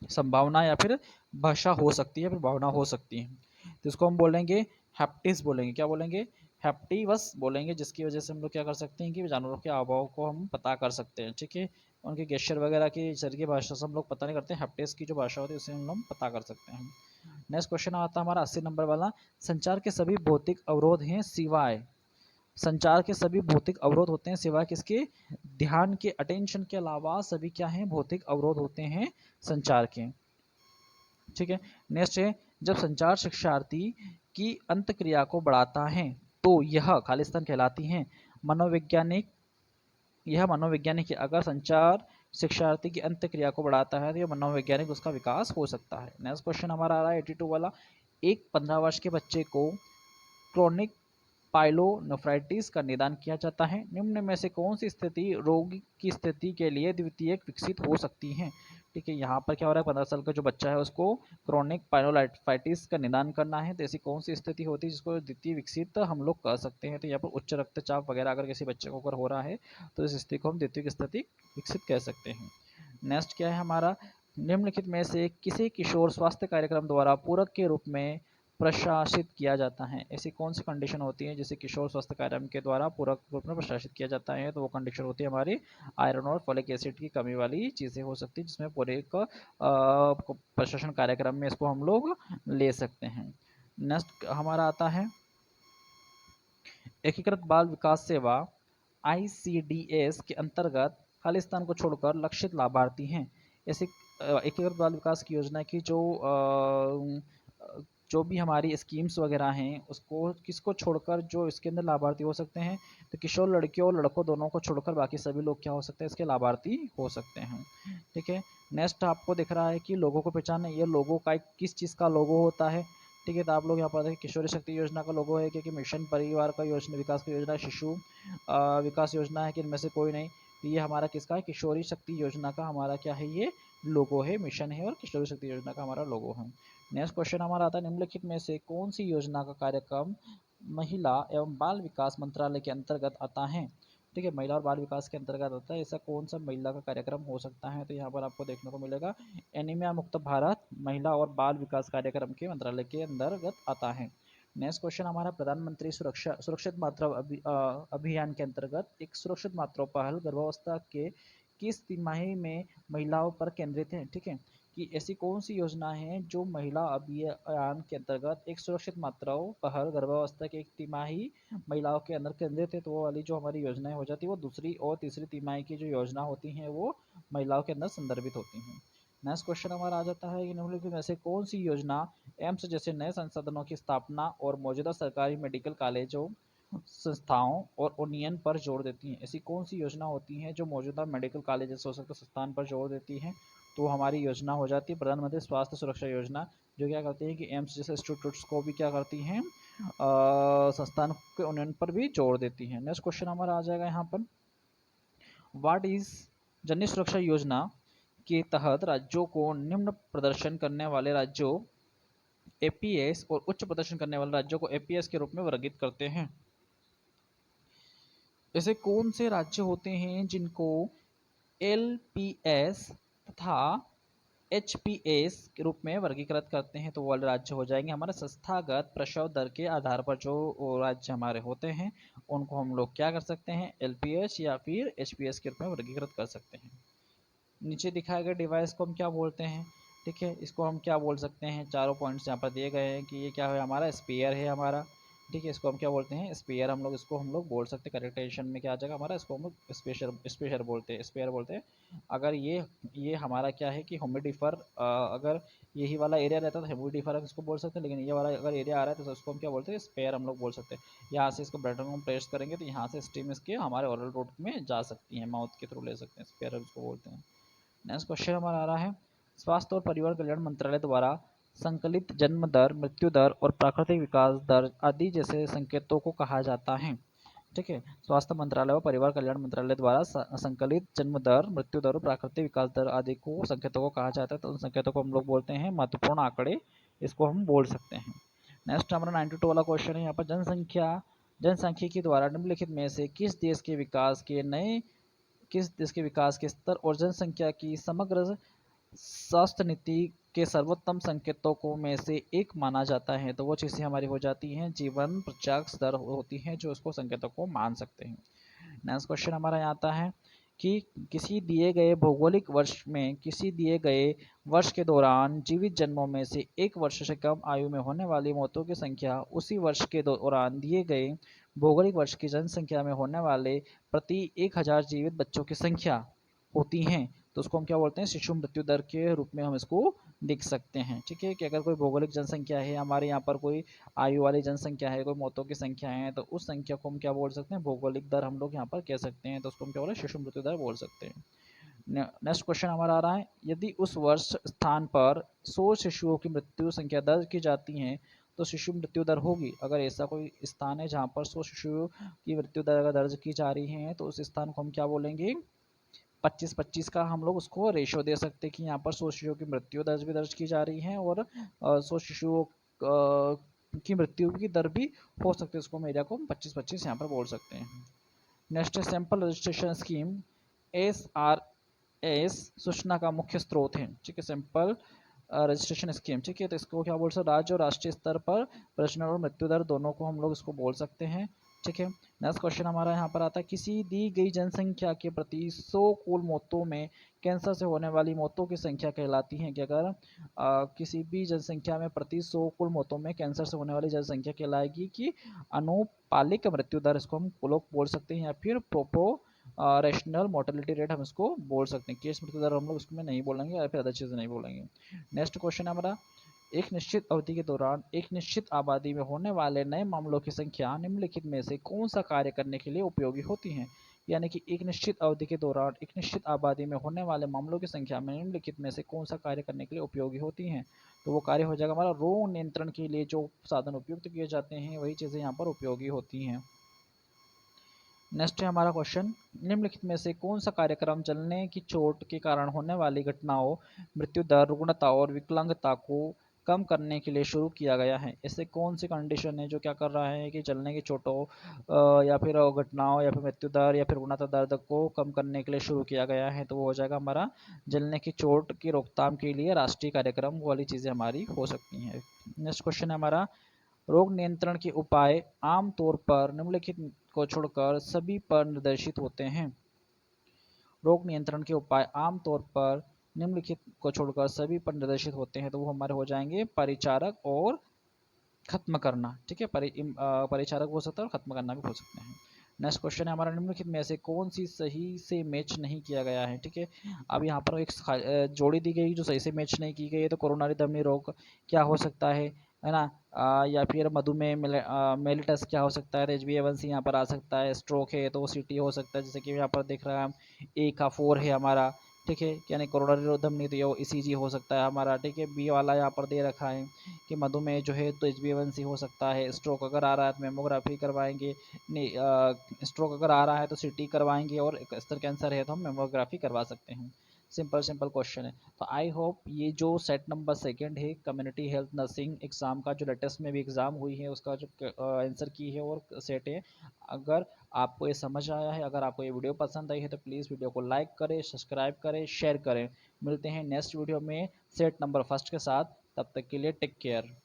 संभावना या फिर भाषा हो सकती है, फिर भावना हो सकती है, तो इसको हम बोलेंगे हैप्टिस बोलेंगे। क्या बोलेंगे, हैप्टिवस बोलेंगे, जिसकी वजह से हम लोग क्या कर सकते हैं कि जानवरों के हाव को हम पता कर सकते हैं। ठीक है, उनके गेस्चर वगैरह की शरीर की भाषा से हम लोग पता नहीं करते हैं, हैप्टिस की जो भाषा होती है उसे हम लोग पता कर सकते हैं। नेक्स्ट क्वेश्चन आता है हमारा 80 नंबर वाला, संचार के सभी भौतिक अवरोध हैं सिवाय, संचार के सभी भौतिक अवरोध होते हैं सिवाय किसके, ध्यान के, अटेंशन के अलावा सभी क्या हैं, भौतिक अवरोध होते हैं संचार के। ठीक है, नेक्स्ट है, जब संचार शिक्षार्थी की अंत क्रिया को बढ़ाता है तो यह खालिस्तान कहलाती है। मनोवैज्ञानिक, यह मनोवैज्ञानिक है, अगर संचार शिक्षार्थी की अंत क्रिया को बढ़ाता है तो यह मनोवैज्ञानिक उसका विकास हो सकता है। नेक्स्ट क्वेश्चन हमारा आ रहा है 82 वाला, एक 15 वर्ष के बच्चे को क्रोनिक पाइलोनेफ्राइटिस का निदान किया जाता है। निम्न में से कौन सी स्थिति रोग की स्थिति के लिए द्वितीयक विकसित हो सकती है। ठीक है, यहाँ पर क्या हो रहा है, 15 साल का जो बच्चा है उसको क्रोनिक पाइलोनेफ्राइटिस का निदान करना है, तो ऐसी कौन सी स्थिति होती है जिसको द्वितीय विकसित हम लोग कर सकते हैं। तो यहाँ पर उच्च रक्तचाप वगैरह अगर किसी बच्चे को अगर हो रहा है तो इस स्थिति को हम द्वितीय स्थिति विकसित कह सकते हैं। नेक्स्ट क्या है हमारा, निम्नलिखित में से किसी किशोर स्वास्थ्य कार्यक्रम द्वारा पूरक के रूप में प्रशासित किया जाता है। ऐसी कौन सी कंडीशन होती है जिसे किशोर स्वास्थ्य कार्यक्रम के द्वारा पूरक रूप में प्रशासित किया जाता है, तो वो कंडीशन होती है हमारी आयरन और फोलिक एसिड की कमी वाली चीज़ें हो सकती है, जिसमें पूरे एक प्रशासन कार्यक्रम में इसको हम लोग ले सकते हैं। नेक्स्ट हमारा आता है एकीकृत बाल विकास सेवा ICDS के अंतर्गत खालिस्तान को छोड़कर लक्षित लाभार्थी हैं। ऐसे एकीकृत बाल विकास की योजना की जो भी हमारी स्कीम्स वगैरह हैं उसको किसको छोड़कर जो इसके अंदर लाभार्थी हो सकते हैं, तो किशोर लड़कियों और लड़कों दोनों को छोड़कर बाकी सभी लोग क्या हो सकते हैं, इसके लाभार्थी हो सकते हैं। ठीक है, नेक्स्ट आपको दिख रहा है कि लोगों को पहचाने, ये लोगों का किस चीज़ का लोगो होता है। ठीक है, तो आप लोग यहाँ पर देखिए किशोरी शक्ति योजना का लोगो है, क्योंकि मिशन परिवार का योजना विकास की योजना, शिशु विकास योजना है कि इनमें से कोई नहीं, तो ये हमारा किसका है, किशोरी शक्ति योजना का हमारा क्या है, ये लोगो है, मिशन है, और किशोरी शक्ति योजना का हमारा लोगो है। नेक्स्ट क्वेश्चन हमारा आता है, निम्नलिखित में से कौन सी योजना का कार्यक्रम महिला एवं बाल विकास मंत्रालय के अंतर्गत आता है। ठीक है, महिला और बाल विकास के अंतर्गत आता है, ऐसा कौन सा महिला का कार्यक्रम हो सकता है, तो यहाँ पर आपको देखने को मिलेगा एनीमिया मुक्त भारत महिला और बाल विकास कार्यक्रम के मंत्रालय के अंतर्गत आता है। नेक्स्ट क्वेश्चन हमारा, प्रधानमंत्री सुरक्षित मातृ अभियान के अंतर्गत एक सुरक्षित मातृ पहल गर्भावस्था के किस तिमाही में महिलाओं पर केंद्रित है। ठीक है, कि ऐसी कौन सी योजना है जो महिला अभियान के अंतर्गत एक सुरक्षित मात्राओं पहल गर्भावस्था के एक तिमाही महिलाओं के अंदर केंद्रित है, तो वो वाली जो हमारी योजनाएं हो जाती है वो दूसरी और तीसरी तिमाही की जो योजना होती हैं वो महिलाओं के अंदर संदर्भित होती हैं। नेक्स्ट क्वेश्चन हमारा आ जाता है कि निम्नलिखित में से कौन सी योजना एम्स जैसे नए संसाधनों की स्थापना और मौजूदा सरकारी मेडिकल कॉलेजों, संस्थाओं और उन्नयन पर जोर देती हैं? ऐसी कौन सी योजना होती हैं जो मौजूदा मेडिकल कॉलेज हो सकते संस्थान पर जोर देती हैं? तो हमारी योजना हो जाती है प्रधानमंत्री स्वास्थ्य सुरक्षा योजना, जो क्या करती है कि एम्स जैसे इंस्टीट्यूट्स को भी क्या करती हैं, संस्थान के उन्नयन पर भी जोर देती हैं। नेक्स्ट क्वेश्चन हमारा आ जाएगा यहाँ पर, व्हाट इज जननी सुरक्षा योजना के तहत राज्यों को निम्न प्रदर्शन करने वाले राज्यों एपीएस और उच्च प्रदर्शन करने वाले राज्यों को एपीएस के रूप में वर्गीकृत करते हैं? ऐसे कौन से राज्य होते हैं जिनको एलपीएस तथा एचपीएस के रूप में वर्गीकृत करते हैं? तो वो राज्य हो जाएंगे हमारे संस्थागत प्रसव दर के आधार पर जो राज्य हमारे होते हैं उनको हम लोग क्या कर सकते हैं, एलपीएस या फिर एचपीएस के रूप में वर्गीकृत कर सकते हैं। नीचे दिखाए गए डिवाइस को हम क्या बोलते हैं? ठीक है, इसको हम क्या बोल सकते हैं, चारों पॉइंट्स यहाँ पर दिए गए हैं कि ये क्या है, हमारा स्पेयर है हमारा। ठीक है, इसको हम क्या बोलते हैं, स्पेयर हम लोग इसको हम लोग बोल सकते हैं। करेक्टेशन में क्या आ जाएगा हमारा, इसको हम लोग स्पेशर स्पेशर बोलते हैं, स्पेयर बोलते हैं। अगर ये हमारा क्या है कि ह्यूमिडिफर, अगर यही वाला एरिया रहता है तो ह्यूमिडिफर इसको बोल सकते हैं, लेकिन ये वाला अगर एरिया आ रहा है तो इसको हम क्या बोलते हैं, स्पेयर हम लोग बोल सकते हैं। यहाँ से इसको बटन को प्रेस करेंगे तो यहाँ से स्टीम इसके हमारे ओरल रूट में जा सकती है, माउथ के थ्रू ले सकते हैं, स्पेयर इसको बोलते हैं। नेक्स्ट क्वेश्चन हमारा आ रहा है, स्वास्थ्य और परिवार कल्याण मंत्रालय द्वारा संकलित जन्म दर, मृत्यु दर और प्राकृतिक विकास दर आदि जैसे संकेतों को कहा जाता है? ठीक है, स्वास्थ्य मंत्रालय और परिवार कल्याण मंत्रालय द्वारा संकलित जन्म दर, मृत्यु दर और प्राकृतिक विकास दर आदि को संकेतों को कहा जाता है। तो उन संकेतों को हम लोग बोलते हैं महत्वपूर्ण आंकड़े, इसको हम बोल सकते हैं। नेक्स्ट हमारा 92 वाला क्वेश्चन है यहाँ पर, जनसांख्यिकी द्वारा निम्नलिखित में से किस देश के विकास के स्तर और जनसंख्या की समग्र स्वास्थ्य नीति के सर्वोत्तम संकेतों को में से एक माना जाता है? तो वो चीज़ें हमारी हो जाती हैं जीवन प्रत्याक्ष दर होती हैं जो उसको संकेतों को मान सकते हैं। नेक्स्ट क्वेश्चन हमारा यहाँ आता है कि किसी दिए गए भौगोलिक वर्ष में किसी दिए गए वर्ष के दौरान जीवित जन्मों में से एक वर्ष से कम आयु में होने वाली मौतों की संख्या उसी वर्ष के दौरान दिए गए भौगोलिक वर्ष की जनसंख्या में होने वाले प्रति 1000 जीवित बच्चों की संख्या होती हैं। तो उसको हम क्या बोलते हैं, शिशु मृत्यु दर के रूप में हम इसको लिख सकते हैं। ठीक है, कि अगर कोई भौगोलिक जनसंख्या है हमारे यहाँ पर, कोई आयु वाली जनसंख्या है, कोई मौतों की संख्या है, तो उस संख्या को हम क्या बोल सकते हैं, भौगोलिक दर हम लोग यहाँ पर कह सकते हैं। तो उसको हम क्या बोल रहे हैं, शिशु मृत्यु दर बोल सकते हैं। नेक्स्ट क्वेश्चन हमारा आ रहा है, यदि उस वर्ष स्थान पर 100 शिशुओं की मृत्यु संख्या दर्ज की जाती है तो शिशु मृत्यु दर होगी? अगर ऐसा कोई स्थान है जहाँ पर 100 शिशुओं की मृत्यु दर अगर दर्ज की जा रही है तो उस स्थान को हम क्या बोलेंगे, 25-25 का हम लोग उसको रेशो दे सकते हैं कि यहाँ पर 100 शिशुओं की मृत्यु दर्ज की जा रही है और 100 शिशुओं की मृत्यु की दर भी हो सकती है, उसको हम एरिया को 25-25 यहाँ पर बोल सकते हैं। Next sample registration scheme, S सूचना का मुख्य स्रोत है। ठीक है, सैंपल रजिस्ट्रेशन स्कीम। ठीक है, तो इसको क्या बोल सकते हैं, राज्य और राष्ट्रीय स्तर पर प्रजनन और मृत्यु दर दोनों को हम लोग इसको बोल सकते हैं। ठीक है, नेक्स्ट क्वेश्चन हमारा यहाँ पर आता है, किसी दी गई जनसंख्या के प्रति 100 कुल मौतों में कैंसर से होने वाली मौतों की संख्या कहलाती है? कि अगर किसी भी जनसंख्या में प्रति 100 कुल मौतों में कैंसर से होने वाली जनसंख्या कहलाएगी कि अनुपालिक मृत्यु दर, इसको हम लोग बोल सकते हैं, या फिर रेशनल मोर्टेलिटी रेट हम इसको बोल सकते हैं। केस मृत्यु दर हम लोग इसमें नहीं बोलेंगे या फिर अदर चीज़ें नहीं बोलेंगे। नेक्स्ट क्वेश्चन हमारा, एक निश्चित अवधि के दौरान एक निश्चित आबादी में होने वाले नए मामलों की संख्या निम्नलिखित में से कौन सा कार्य करने के लिए उपयोगी होती है? यानी कि एक निश्चित अवधि के दौरान एक निश्चित आबादी में होने वाले मामलों की संख्या में निम्नलिखित में से कौन सा कार्य करने के लिए उपयोगी होती हैं? तो वो कार्य हो जाएगा हमारा रोग नियंत्रण के लिए जो साधन उपयुक्त किए जाते हैं वही चीज़ें यहाँ पर उपयोगी होती हैं। नेक्स्ट है हमारा क्वेश्चन, निम्नलिखित में से कौन सा कार्यक्रम जलने की चोट के कारण होने वाली घटनाओं, मृत्यु दर, रुग्णता और विकलांगता को कम करने के लिए शुरू किया गया है? ऐसे कौन सी कंडीशन है जो क्या कर रहा है कि जलने की चोटों या फिर घटनाओं या फिर मृत्यु दर या फिर रुग्णता दर्द को कम करने के लिए शुरू किया गया है? तो वो हो जाएगा हमारा जलने की चोट की रोकथाम के लिए राष्ट्रीय कार्यक्रम वाली चीज़ें हमारी हो सकती हैं। नेक्स्ट क्वेश्चन है हमारा, रोग नियंत्रण के उपाय आम तौर पर निम्नलिखित को छोड़कर सभी पर निर्देशित होते हैं? रोग नियंत्रण के उपाय आम तौर पर निम्नलिखित को छोड़कर सभी पर निर्देशित होते हैं। तो वो हमारे हो जाएंगे परिचारक और खत्म करना। ठीक है, परिचारक हो सकता है और खत्म करना भी हो सकते हैं। नेक्स्ट क्वेश्चन है हमारा, निम्नलिखित में से कौन सी सही से मैच नहीं किया गया है, ठीक है। अब यहाँ पर एक जोड़ी दी गई जो सही से मैच नहीं की गई है, तो कोरोनरी धमनी रोग क्या हो सकता है ना। या फिर मधुमेह मेलिटस क्या हो सकता है, HbA1c यहाँ पर आ सकता है, स्ट्रोक है तो CT हो सकता है, जैसे कि यहाँ पर देख रहा है हम A का 4 है हमारा, ठीक है, यानी कोरोनरी धमनी तो ECG हो सकता है हमारा, ठीक है। बी वाला यहाँ पर दे रखा है कि मधुमेह जो है तो HbA1c हो सकता है, स्ट्रोक अगर आ रहा है तो मेमोग्राफी करवाएंगे, नहीं स्ट्रोक अगर आ रहा है तो CT करवाएंगे, और स्तन कैंसर है तो हम मेमोग्राफी करवा सकते हैं। सिंपल सिंपल क्वेश्चन है। तो आई होप ये जो सेट नंबर सेकंड है कम्युनिटी हेल्थ नर्सिंग एग्ज़ाम का, जो लेटेस्ट में भी एग्ज़ाम हुई है, उसका जो आंसर की है और सेट है, अगर आपको ये समझ आया है, अगर आपको ये वीडियो पसंद आई है तो प्लीज़ वीडियो को लाइक करें, सब्सक्राइब करें, शेयर करें। मिलते हैं नेक्स्ट वीडियो में सेट नंबर फर्स्ट के साथ, तब तक के लिए टेक केयर।